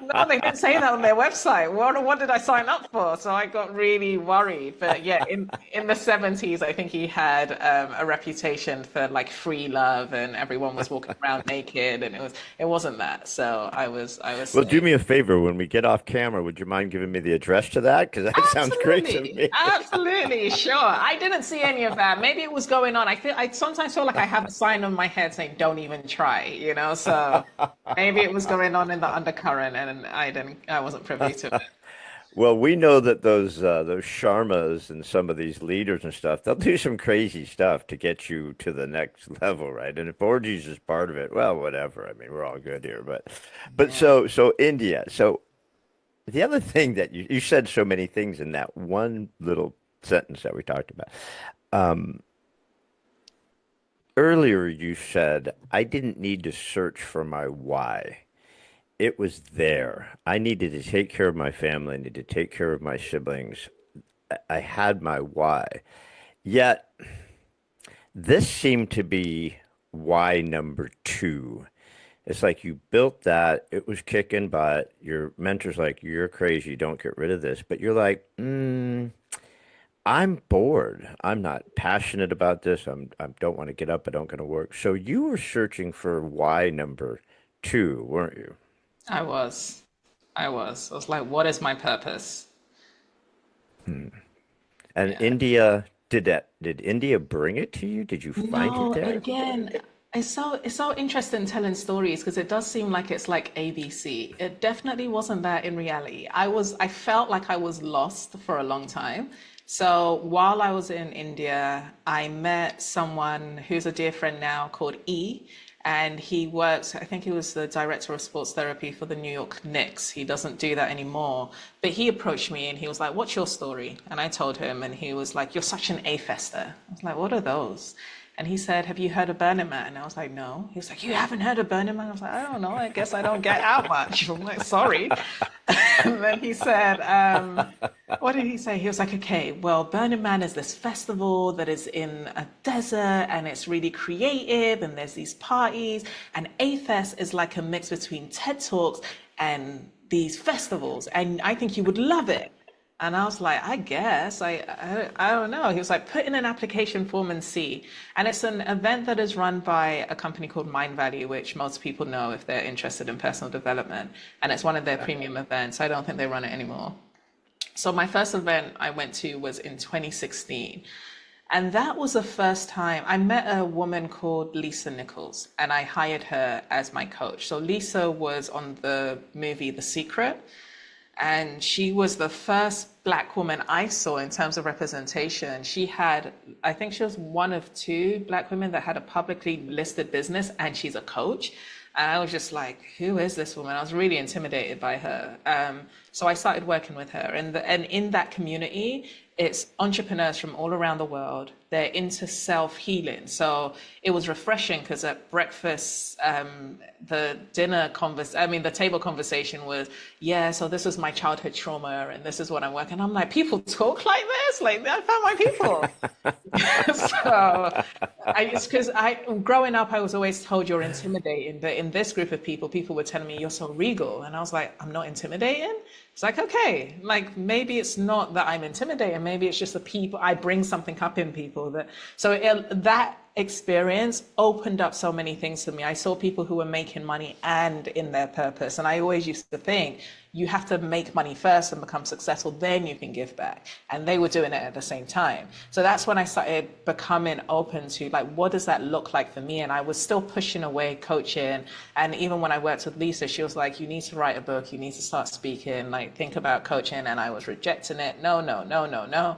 No, they didn't say that on their website. What did I sign up for? So I got really worried. But yeah, in the 70s, I think he had a reputation for like free love, and everyone was walking around naked, and it wasn't that. So I was Well, do safe. me a favor. When we get off camera, would you mind giving me the address to that? Because that sounds great to Absolutely, me. absolutely, sure. I didn't see any of that. Maybe it was going on. I sometimes feel like I have a sign on my head saying "Don't even try," So maybe it was going on in the undercurrent, and I wasn't privy to it. Well, we know that those Sharmas and some of these leaders and stuff, they'll do some crazy stuff to get you to the next level, right? And if orgies is part of it, well, whatever. I mean, we're all good here, but Yeah. so India. So the other thing that you said so many things in that one little sentence that we talked about. Um, Earlier, you said I didn't need to search for my why. It was there. I needed to take care of my family. I needed to take care of my siblings. I had my why. Yet, this seemed to be why number two. It's like you built that, it was kicking butt. Your mentor's like, you're crazy, don't get rid of this. But you're like, I'm bored. I'm not passionate about this. I don't want to get up. I don't want to work. So you were searching for why number two, weren't you? I was. I was like, what is my purpose? And Yeah. India, did India bring it to you? Did you find it No, there? again, it's so interesting telling stories, because it does seem like it's like ABC. It definitely wasn't that in reality. I felt like I was lost for a long time. So while I was in India, I met someone who's a dear friend now called E. And he works, I think he was the director of sports therapy for the New York Knicks. He doesn't do that anymore. But he approached me and he was like, "What's your story?" And I told him, and he was like, "You're such an A-fester." I was like, "What are those?" And he said, "Have you heard of Burning Man?" And I was like, "No." He was like, "You haven't heard of Burning Man?" I was like, "I don't know. I guess I don't get out much." I'm like, "Sorry." And then he said, what did he say? He was like, "Okay, well, Burning Man is this festival that is in a desert, and it's really creative, and there's these parties, and A-Fest is like a mix between TED Talks and these festivals, and I think you would love it." And I was like, "I guess. I don't know." He was like, "Put in an application form and see." And it's an event that is run by a company called Mind Value, which most people know if they're interested in personal development. And it's one of their premium events. I don't think they run it anymore. So my first event I went to was in 2016. And that was the first time I met a woman called Lisa Nichols, and I hired her as my coach. So Lisa was on the movie The Secret, and she was the first Black woman I saw in terms of representation. I think she was one of two Black women that had a publicly listed business, and she's a coach. And I was just like, who is this woman? I was really intimidated by her. So I started working with her. And in that community, it's entrepreneurs from all around the world. They're into self-healing. So it was refreshing because at breakfast, the table conversation was, yeah, so this is my childhood trauma and this is what I'm working. I'm like, people talk like this? Like, I found my people. So it's because growing up, I was always told you're intimidating. But in this group of people, people were telling me you're so regal. And I was like, I'm not intimidating. It's like, okay, like maybe it's not that I'm intimidating. Maybe it's just the people, I bring something up in people that experience opened up so many things to me. I saw people who were making money and in their purpose. And I always used to think you have to make money first and become successful, then you can give back. And they were doing it at the same time. So that's when I started becoming open to like, what does that look like for me? And I was still pushing away coaching. And even when I worked with Lisa, she was like, you need to write a book, you need to start speaking, like think about coaching. And I was rejecting it. No, no, no, no, no.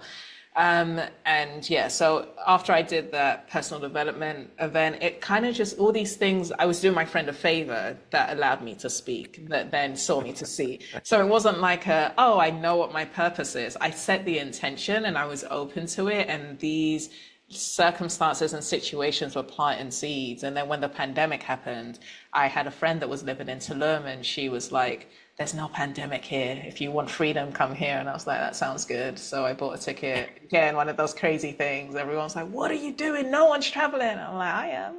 And yeah, so after I did that personal development event, it kind of just all these things, I was doing my friend a favor that allowed me to speak, that then saw me to see. So it wasn't like oh, I know what my purpose is. I set the intention and I was open to it. And these circumstances and situations were planting seeds. And then when the pandemic happened, I had a friend that was living in Tulum and she was like, there's no pandemic here. If you want freedom, come here. And I was like, that sounds good. So I bought a ticket. Again, one of those crazy things. Everyone's like, what are you doing? No one's traveling. I'm like, I am.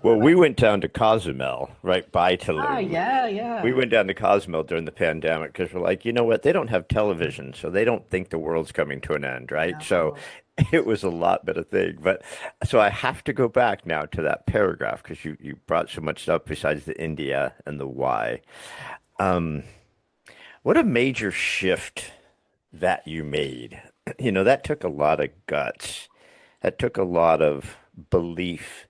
Well, we went down to Cozumel, right by Ah, Tulum. yeah, We yeah. went down to Cozumel during the pandemic because we're like, you know what? They don't have television, so they don't think the world's coming to an end, right? So No. it was a lot better thing. But so I have to go back now to that paragraph because you brought so much stuff besides the India and the why. What a major shift that you made. You know, that took a lot of guts. That took a lot of belief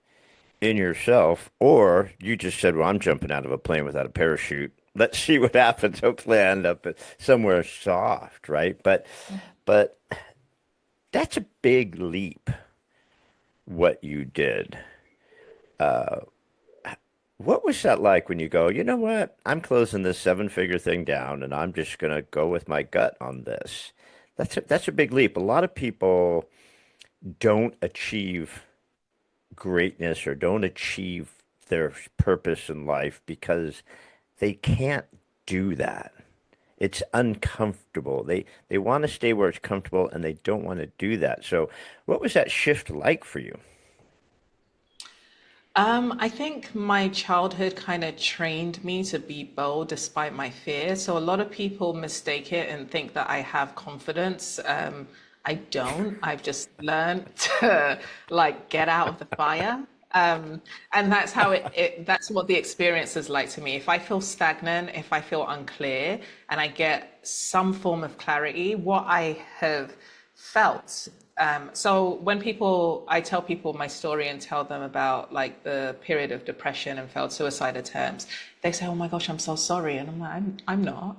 in yourself, or you just said, well, I'm jumping out of a plane without a parachute. Let's see what happens. Hopefully I end up somewhere soft, right? But that's a big leap what you did. What was that like when you go, you know what? I'm closing this seven-figure thing down and I'm just gonna go with my gut on this. That's a big leap. A lot of people don't achieve greatness or don't achieve their purpose in life because they can't do that. It's uncomfortable. They want to stay where it's comfortable and they don't want to do that. So, what was that shift like for you? I think my childhood kind of trained me to be bold despite my fear. So a lot of people mistake it and think that I have confidence. I don't. I've just learned to like get out of the fire. And that's how that's what the experience is like to me. If I feel stagnant, if I feel unclear, and I get some form of clarity, what I have felt. So when I tell people my story and tell them about like the period of depression and failed suicide attempts, they say, "Oh my gosh, I'm so sorry," and I'm like, "I'm not."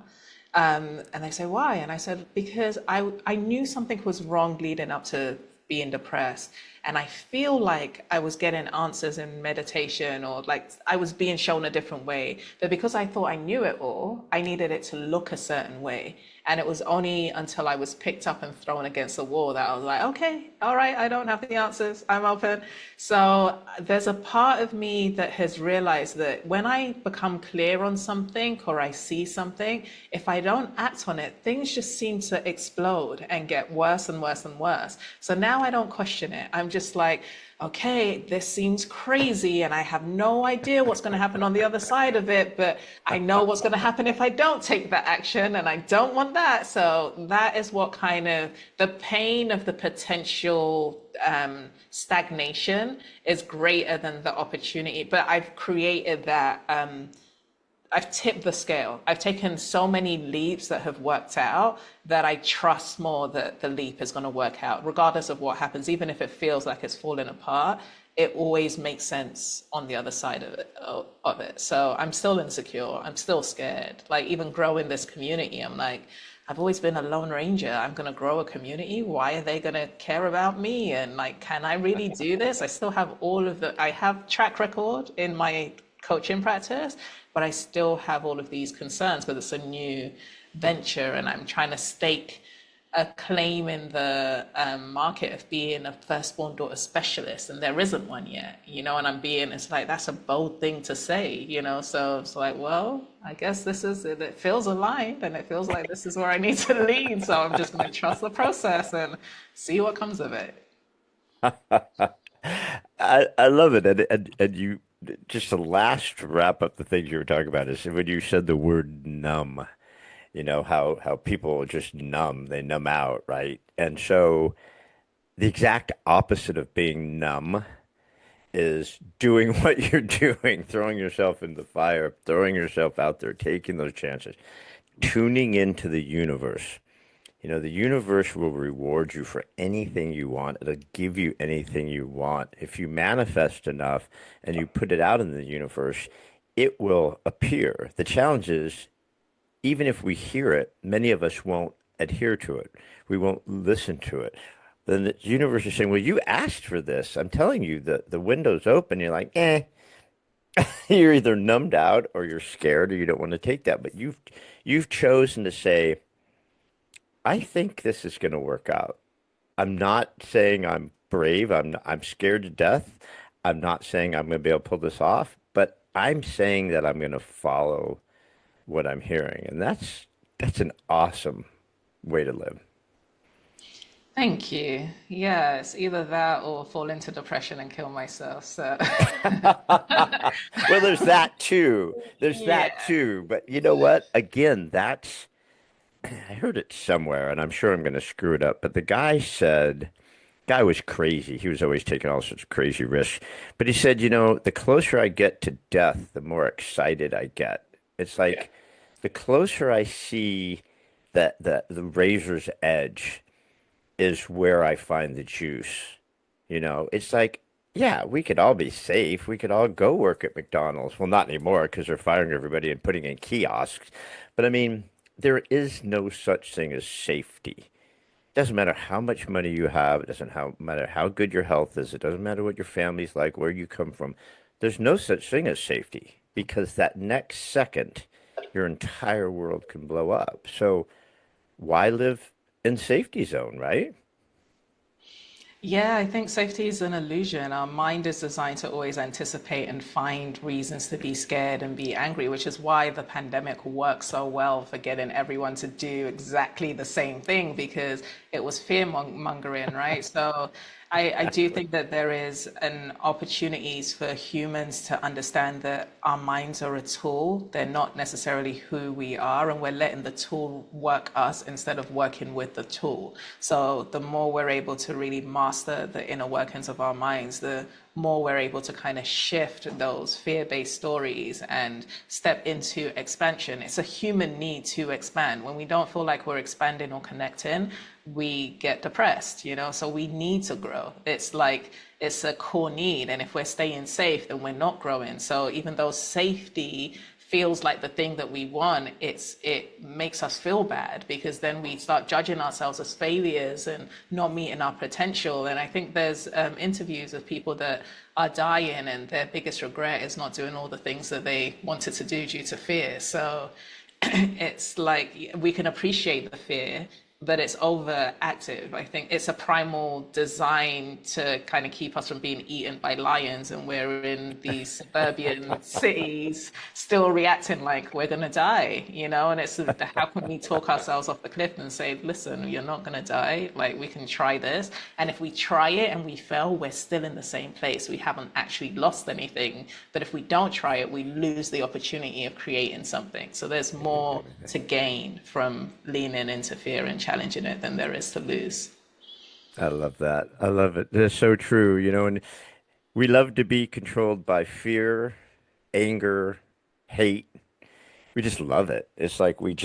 And they say, "Why?" And I said, "Because I knew something was wrong leading up to being depressed, and I feel like I was getting answers in meditation or like I was being shown a different way. But because I thought I knew it all, I needed it to look a certain way. And it was only until I was picked up and thrown against the wall that I was like, okay, all right, I don't have the answers. I'm open." So there's a part of me that has realized that when I become clear on something or I see something, if I don't act on it, things just seem to explode and get worse and worse and worse. So now I don't question it. I'm just like, okay, this seems crazy and I have no idea what's going to happen on the other side of it, but I know what's going to happen if I don't take that action and I don't want that. So that is what kind of the pain of the potential stagnation is greater than the opportunity. But I've created that. I've tipped the scale. I've taken so many leaps that have worked out that I trust more that the leap is going to work out, regardless of what happens. Even if it feels like it's falling apart, it always makes sense on the other side of it. So I'm still insecure. I'm still scared. Like even growing this community, I'm like, I've always been a lone ranger. I'm going to grow a community. Why are they going to care about me? And like, can I really do this? I still have I have track record in my coaching practice, but I still have all of these concerns because it's a new venture and I'm trying to stake a claim in the market of being a firstborn daughter specialist, and there isn't one yet, and it's like, that's a bold thing to say, so it's like, well, I guess this is it. It feels aligned and it feels like this is where I need to lead. So I'm just going to trust the process and see what comes of it. I love it. And you, just the last wrap up the things you were talking about is when you said the word numb, how people just numb, they numb out, right? And so the exact opposite of being numb is doing what you're doing, throwing yourself in the fire, throwing yourself out there, taking those chances, tuning into the universe. The universe will reward you for anything you want. It'll give you anything you want. If you manifest enough and you put it out in the universe, it will appear. The challenge is, even if we hear it, many of us won't adhere to it. We won't listen to it. Then the universe is saying, well, you asked for this. I'm telling you, the window's open. You're like, eh. You're either numbed out or you're scared or you don't want to take that. But you've chosen to say, I think this is going to work out. I'm not saying I'm brave. I'm scared to death. I'm not saying I'm going to be able to pull this off, but I'm saying that I'm going to follow what I'm hearing, and that's an awesome way to live. Thank you. Yeah, it's either that or fall into depression and kill myself. So, Well, there's that too. There's yeah. that too. But you know what? Again, that's I heard it somewhere, and I'm sure I'm going to screw it up. But the guy said, guy was crazy. He was always taking all sorts of crazy risks. But he said, the closer I get to death, the more excited I get. It's like the closer I see that the razor's edge is where I find the juice. It's like, yeah, we could all be safe. We could all go work at McDonald's. Well, not anymore because they're firing everybody and putting in kiosks. But I mean, there is no such thing as safety. Doesn't matter how much money you have. It doesn't matter how good your health is. It doesn't matter what your family's like, where you come from. There's no such thing as safety because that next second, your entire world can blow up. So why live in safety zone, right? Yeah, I think safety is an illusion. Our mind is designed to always anticipate and find reasons to be scared and be angry, which is why the pandemic worked so well for getting everyone to do exactly the same thing because it was fear mongering, right? So I do think that there is an opportunities for humans to understand that our minds are a tool. They're not necessarily who we are, and we're letting the tool work us instead of working with the tool. So the more we're able to really master the inner workings of our minds, the more we're able to kind of shift those fear-based stories and step into expansion. It's a human need to expand. When we don't feel like we're expanding or connecting, we get depressed, so we need to grow. It's like it's a core need, and if we're staying safe, then we're not growing. So even though safety feels like the thing that we want, it makes us feel bad because then we start judging ourselves as failures and not meeting our potential. And I think there's interviews of people that are dying and their biggest regret is not doing all the things that they wanted to do due to fear. So it's like we can appreciate the fear, but it's overactive. I think it's a primal design to kind of keep us from being eaten by lions, and we're in these suburban cities still reacting like we're gonna die, And it's how can we talk ourselves off the cliff and say, listen, you're not gonna die. Like we can try this, and if we try it and we fail, we're still in the same place. We haven't actually lost anything, but if we don't try it, we lose the opportunity of creating something. So there's more to gain from leaning into fear and challenging it than there is to lose. I love that. I love it. That's so true, and we love to be controlled by fear, anger, hate. We just love it. It's like we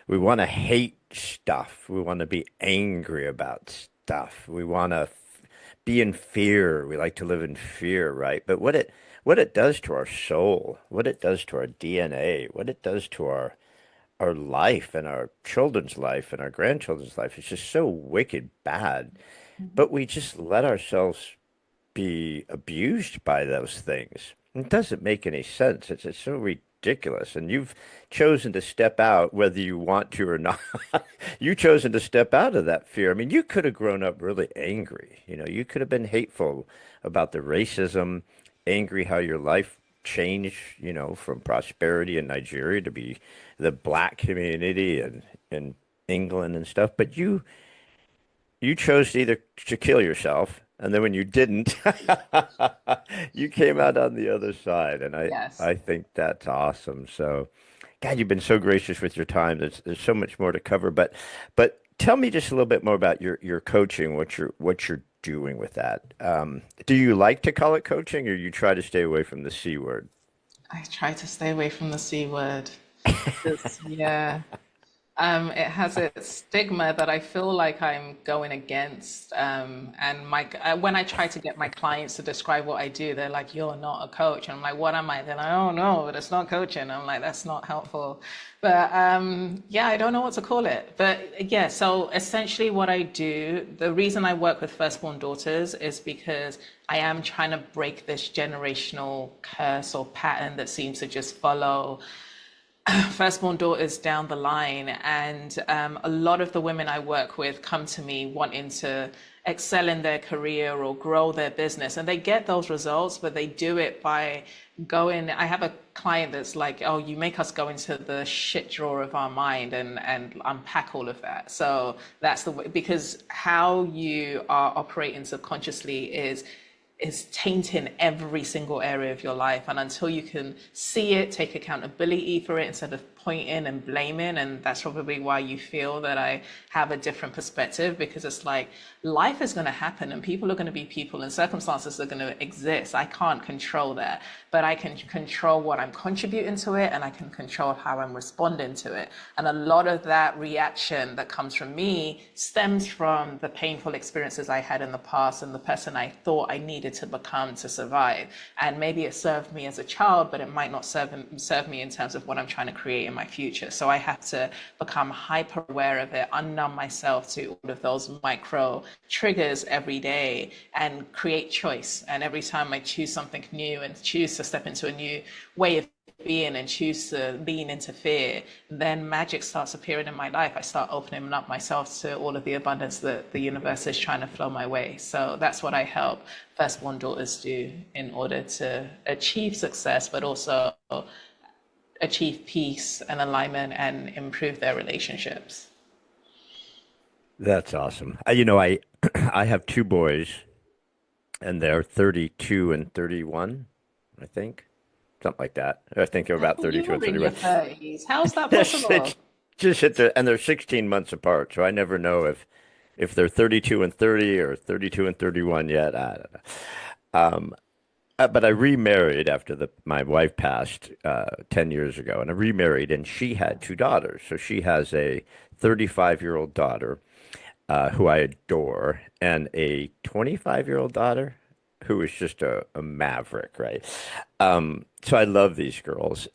want to hate stuff. We want to be angry about stuff. We want to be in fear. We like to live in fear, right? But what it does to our soul, what it does to our DNA, what it does to our our life and our children's life and our grandchildren's life is just so wicked bad. Mhm. But we just let ourselves be abused by those things. It doesn't make any sense. It's so ridiculous. And you've chosen to step out, whether you want to or not. You've chosen to step out of that fear. I mean, you could have grown up really angry. You know, you could have been hateful about the racism, angry how your life changed, you know, from prosperity in Nigeria to be the black community and England and stuff. But you chose to either to kill yourself, and then when you didn't, you came out on the other side, and Yes. I think that's awesome. So, God, you've been so gracious with your time. There's so much more to cover, but tell me just a little bit more about your coaching, what you're doing with that. Do you like to call it coaching, or you try to stay away from the C word? I try to stay away from the C word. Yeah. It has its stigma that I feel like I'm going against. And when I try to get my clients to describe what I do, they're like, "You're not a coach." And I'm like, "What am I?" They're like, "Oh no, but it's not coaching." I'm like, "That's not helpful." But yeah, I don't know what to call it. But yeah, so essentially, what I do, the reason I work with firstborn daughters is because I am trying to break this generational curse or pattern that seems to just follow firstborn daughters down the line. And a lot of the women I work with come to me wanting to excel in their career or grow their business. And they get those results, but they do it by going. I have a client that's like, "Oh, you make us go into the shit drawer of our mind and unpack all of that." So that's the way, because how you are operating subconsciously is tainting every single area of your life. And until you can see it, take accountability for it instead of pointing and blaming. And that's probably why you feel that I have a different perspective, because it's like life is going to happen and people are going to be people and circumstances are going to exist. I can't control that, but I can control what I'm contributing to it and I can control how I'm responding to it. And a lot of that reaction that comes from me stems from the painful experiences I had in the past and the person I thought I needed to become to survive. And maybe it served me as a child, but it might not serve me in terms of what I'm trying to create in my future. So I have to become hyper aware of it, unnumb myself to all of those micro triggers every day and create choice. And every time I choose something new and choose to step into a new way of being and choose to lean into fear, then magic starts appearing in my life. I start opening up myself to all of the abundance that the universe is trying to flow my way. So that's what I help firstborn daughters do in order to achieve success, but also achieve peace and alignment and improve their relationships. That's awesome. You know, I have two boys, and they're 32 and 31, I think. Something like that. I think they're I about thought you 32 and were in your 31. 30s. How's that They're possible? six, just hit the, and they're 16 months apart. So I never know if they're 32 and 30 or 32 and 31 yet. I don't know. But I remarried after my wife passed 10 years ago, and I remarried, and she had two daughters. So she has a 35-year-old daughter who I adore, and a 25-year-old daughter who is just a maverick, right? So I love these girls.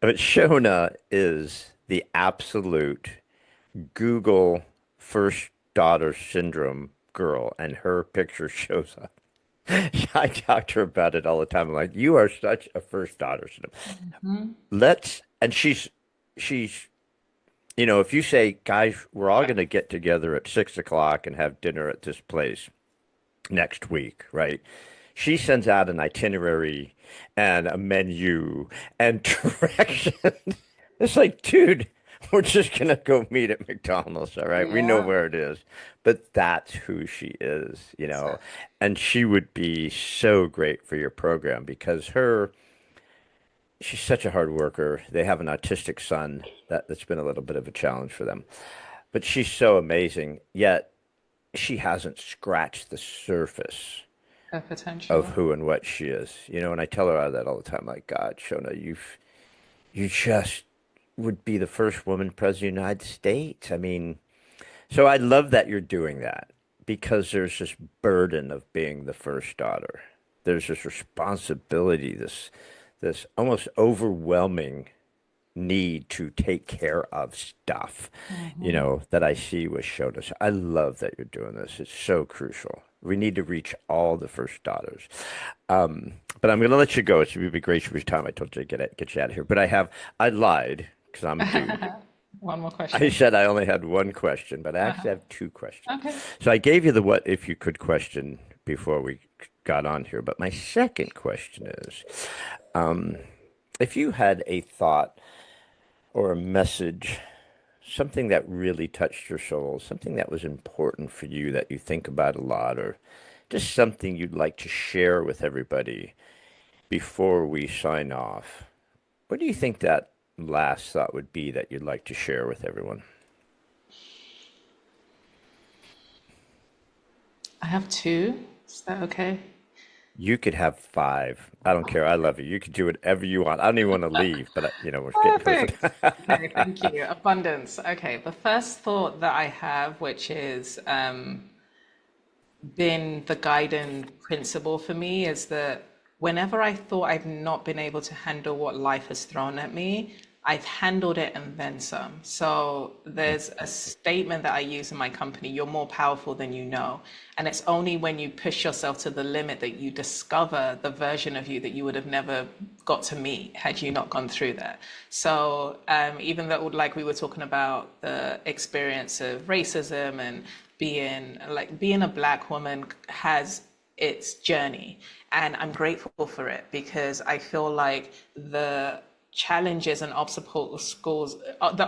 But Shona is the absolute Google first daughter syndrome girl, and her picture shows up. I talk to her about it all the time. I'm like, you are such a first daughter syndrome. Mhm. And she's, you know, if you say, guys, we're all going to get together at 6 o'clock and have dinner at this place next week, right? She sends out an itinerary and a menu and directions. It's like, dude, we're just gonna go meet at McDonald's, all right? We know Yeah. where it is. But that's who she is, you So, know. And she would be so great for your program because she's such a hard worker. They have an autistic son that's been a little bit of a challenge for them. But she's so amazing, yet she hasn't scratched the surface her of potential. who and what she is. You know, and I tell her that all the time. Like, God, Shona, you just would be the first woman president of the United States. I mean, so I love that you're doing that because there's this burden of being the first daughter. There's this responsibility, this almost overwhelming need to take care of stuff, Hmm. that I see was showed us. I love that you're doing this. It's so crucial. We need to reach all the first daughters. But I'm going to let you go. It should be great for your time. I told you to get you out of here. But I lied because I'm a dude. One more I question. said I only had one question, but I actually Uh-huh. have two questions. Okay. So I gave you the what if you could question before we got on here. But my second question is, if you had a thought or a message, something that really touched your soul, something that was important for you that you think about a lot, or just something you'd like to share with everybody before we sign off, what do you think that last thought would be that you'd like to share with everyone? I have two. Is that okay? You could have five. I don't care. I love you. You could do whatever you want. I don't even want to leave, but we're getting Oh, close. thanks. Okay, thank you. Abundance. Okay, the first thought that I have, which is been the guiding principle for me, is that whenever I thought I've not been able to handle what life has thrown at me, I've handled it and then some. So there's a statement that I use in my company: you're more powerful than you know. And it's only when you push yourself to the limit that you discover the version of you that you would have never got to meet had you not gone through that. So even though, like we were talking about the experience of racism and being a black woman has its journey, and I'm grateful for it because I feel like the challenges and the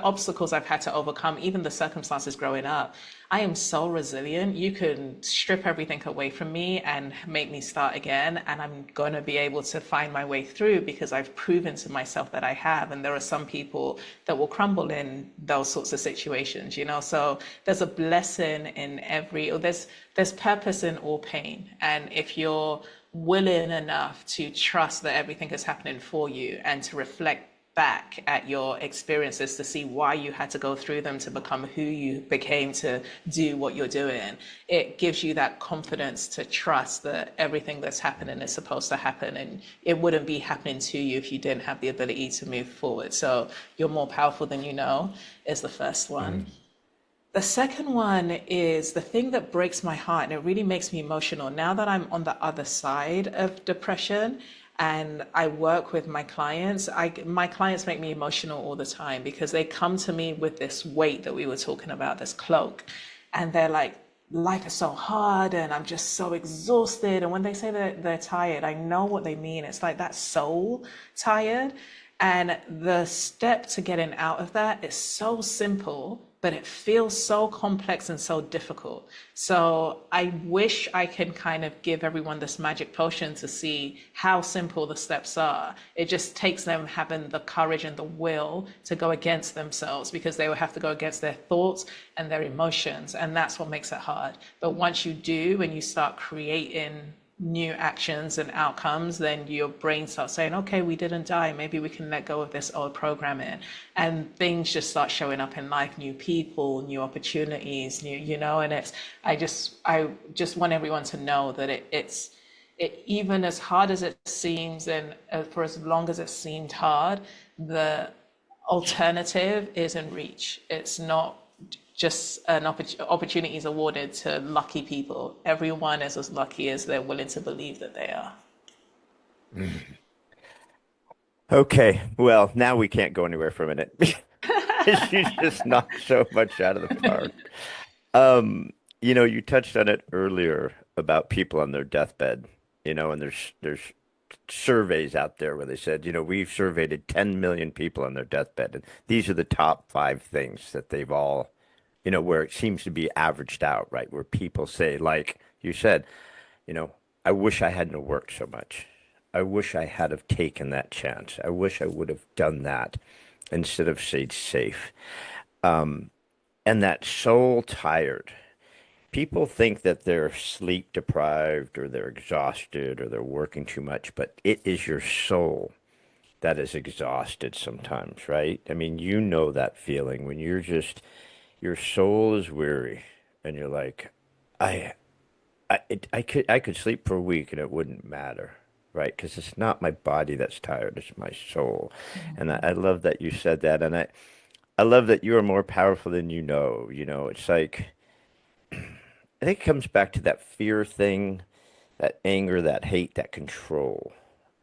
obstacles I've had to overcome, even the circumstances growing up, I am so resilient. You can strip everything away from me and make me start again, and I'm going to be able to find my way through because I've proven to myself that I have. And there are some people that will crumble in those sorts of situations. So there's a blessing in or there's purpose in all pain. And if you're willing enough to trust that everything is happening for you and to reflect back at your experiences to see why you had to go through them to become who you became to do what you're doing, it gives you that confidence to trust that everything that's happening is supposed to happen, and it wouldn't be happening to you if you didn't have the ability to move forward. So you're more powerful than you know is the first one. Mm. The second one is the thing that breaks my heart, and it really makes me emotional now that I'm on the other side of depression and I work with my clients. My clients make me emotional all the time because they come to me with this weight that we were talking about, this cloak, and they're like, life is so hard and I'm just so exhausted. And when they say that they're tired, I know what they mean. It's like that soul tired. And the step to getting out of that is so simple, but it feels so complex and so difficult. So I wish I can kind of give everyone this magic potion to see how simple the steps are. It just takes them having the courage and the will to go against themselves, because they will have to go against their thoughts and their emotions. And that's what makes it hard. But once you do and you start creating new actions and outcomes, then your brain starts saying, okay, we didn't die. Maybe we can let go of this old programming. And things just start showing up in life, new people, new opportunities, and I just want everyone to know that it even as hard as it seems, and for as long as it seemed hard, the alternative is in reach. It's not just an opportunity is awarded to lucky people. Everyone is as lucky as they're willing to believe that they are. Mm. Okay, well, now we can't go anywhere for a minute. You just knocked so much out of the park. Um, you touched on it earlier about people on their deathbed, and there's surveys out there where they said, we've surveyed 10 million people on their deathbed, and these are the top five things that they've all, where it seems to be averaged out, right? Where people say, like you said, you know, I wish I hadn't have worked so much. I wish I had have taken that chance. I wish I would have done that instead of stayed safe. And that soul tired. People think that they're sleep deprived or they're exhausted or they're working too much, but it is your soul that is exhausted sometimes, right? I mean, that feeling when your soul is weary and you're like, I, I could sleep for a week and it wouldn't matter. right? Because it's not my body that's tired, it's my soul. And I Mhm. love that you said that. And I love that you are more powerful than you know. You know, it's like, I think it comes back to that fear thing, that anger, that hate, that control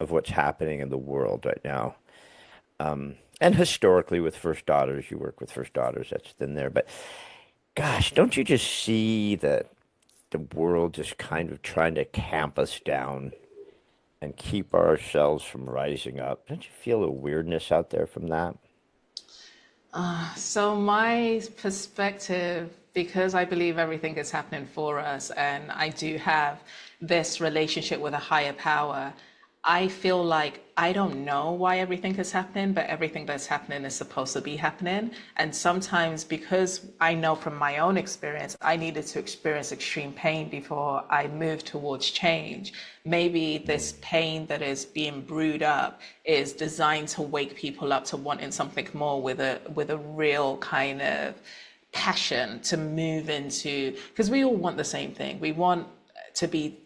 of what's happening in the world right now. And historically, with first daughters, you work with first daughters, that's in there. But gosh, don't you just see that the world just kind of trying to tamp us down and keep ourselves from rising up? Don't you feel a weirdness out there from that? So my perspective, because I believe everything is happening for us, and I do have this relationship with a higher power, I feel like I don't know why everything is happening, but everything that's happening is supposed to be happening. And sometimes, because I know from my own experience, I needed to experience extreme pain before I moved towards change. Maybe this pain that is being brewed up is designed to wake people up to wanting something more with a real kind of passion to move into, because we all want the same thing. We want to be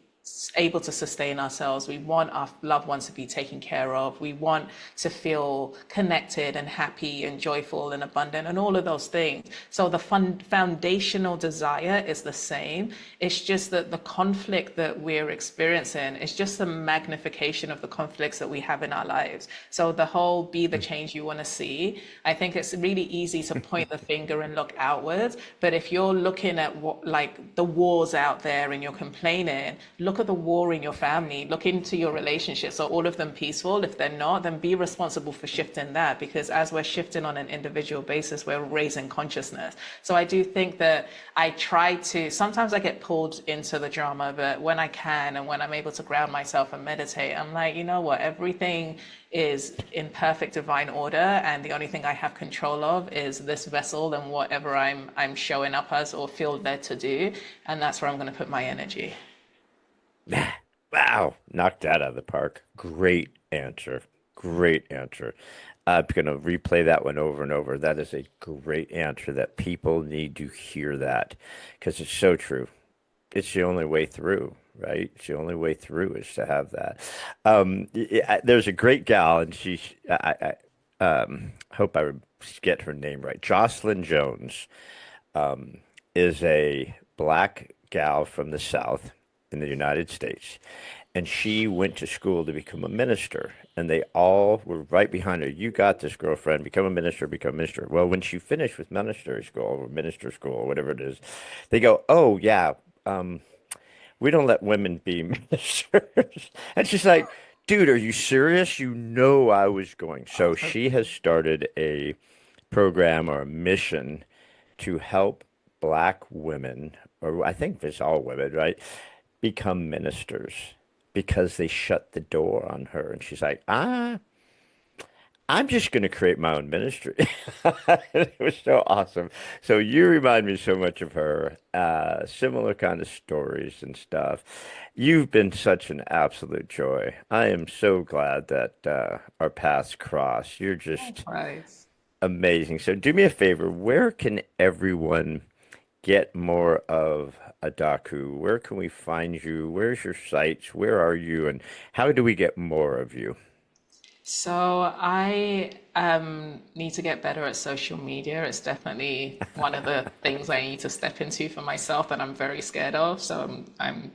able to sustain ourselves. We want our loved ones to be taken care of. We want to feel connected and happy and joyful and abundant and all of those things. So the foundational desire is the same. It's just that the conflict that we're experiencing is just a magnification of the conflicts that we have in our lives. So the whole be the change you want to see, I think it's really easy to point the finger and look outwards. But if you're looking at what, like the wars out there and you're complaining, look at the war in your family, look into your relationships. Are all of them peaceful? If they're not, then be responsible for shifting that, because as we're shifting on an individual basis, we're raising consciousness. So I do think that I try to, sometimes I get pulled into the drama, but when I can and when I'm able to ground myself and meditate, I'm like, you know what, everything is in perfect divine order, and the only thing I have control of is this vessel and whatever I'm showing up as or feel led to do, and that's where I'm going to put my energy. Wow, knocked that out of the park. Great answer. Great answer. I'm going to replay that one over and over. That is a great answer that people need to hear that because it's so true. It's the only way through, right? It's the only way through is to have that. There's a great gal, and I hope I get her name right. Jocelyn Jones is a black gal from the South in the United States, and she went to school to become a minister. And they all were right behind her. You got this, girlfriend. Become a minister, become a minister. Well, when she finished with ministry school or minister school or whatever it is, they go, "Oh, yeah, we don't let women be ministers." And she's like, "Dude, are you serious? You know I was going." So she has started a program or a mission to help black women, or I think it's all women, right, become ministers because they shut the door on her. And she's like, I'm just going to create my own ministry. It was so awesome. So you remind me so much of her, similar kind of stories and stuff. You've been such an absolute joy. I am so glad that our paths cross. You're just Likewise. amazing. So do me a favor, where can everyone get more of Adaku? Where can we find you? Where's your sites? Where are you? And how do we get more of you? So I need to get better at social media. It's definitely one of the things I need to step into for myself that I'm very scared of. So I'm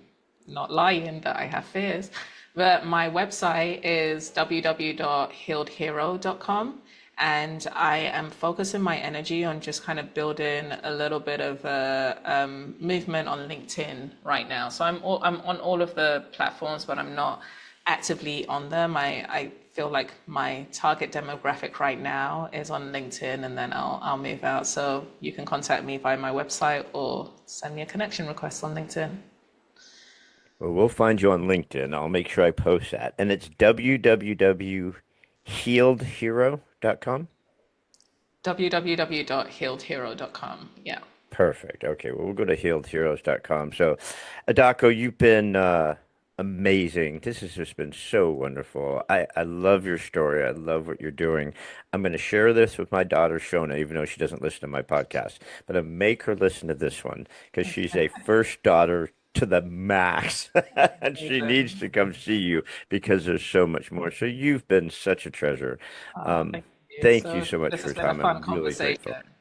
not lying that I have fears. But my website is www.healedhero.com. And I am focusing my energy on just kind of building a little bit of a movement on LinkedIn right now. So I'm on all of the platforms, but I'm not actively on them. I feel like my target demographic right now is on LinkedIn, and then I'll move out. So you can contact me via my website or send me a connection request on LinkedIn. Well, we'll find you on LinkedIn. I'll make sure I post that. And it's www.healedhero.com. www.healedhero.com. Yeah. Perfect. Okay, well, we'll go to healedheroes.com. So, Adako, you've been amazing. This has just been so wonderful. I love your story. I love what you're doing. I'm going to share this with my daughter, Shona, even though she doesn't listen to my podcast, but I make her listen to this one because she's a first daughter to the max. And she needs Amazing. to come see you because there's so much more. So you've been such a treasure. Thank you. Thank you So so much this for has your been a time. fun I'm really conversation. grateful.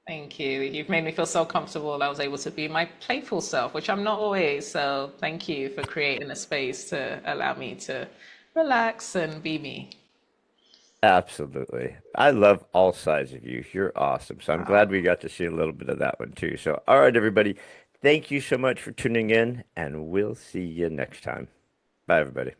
Thank you. You've made me feel so comfortable. I was able to be my playful self, which I'm not always. So thank you for creating a space to allow me to relax and be me. Absolutely. I love all sides of you. You're awesome. So I'm glad we got to see a little bit of that one too. So, all right, everybody. Thank you so much for tuning in, and we'll see you next time. Bye, everybody.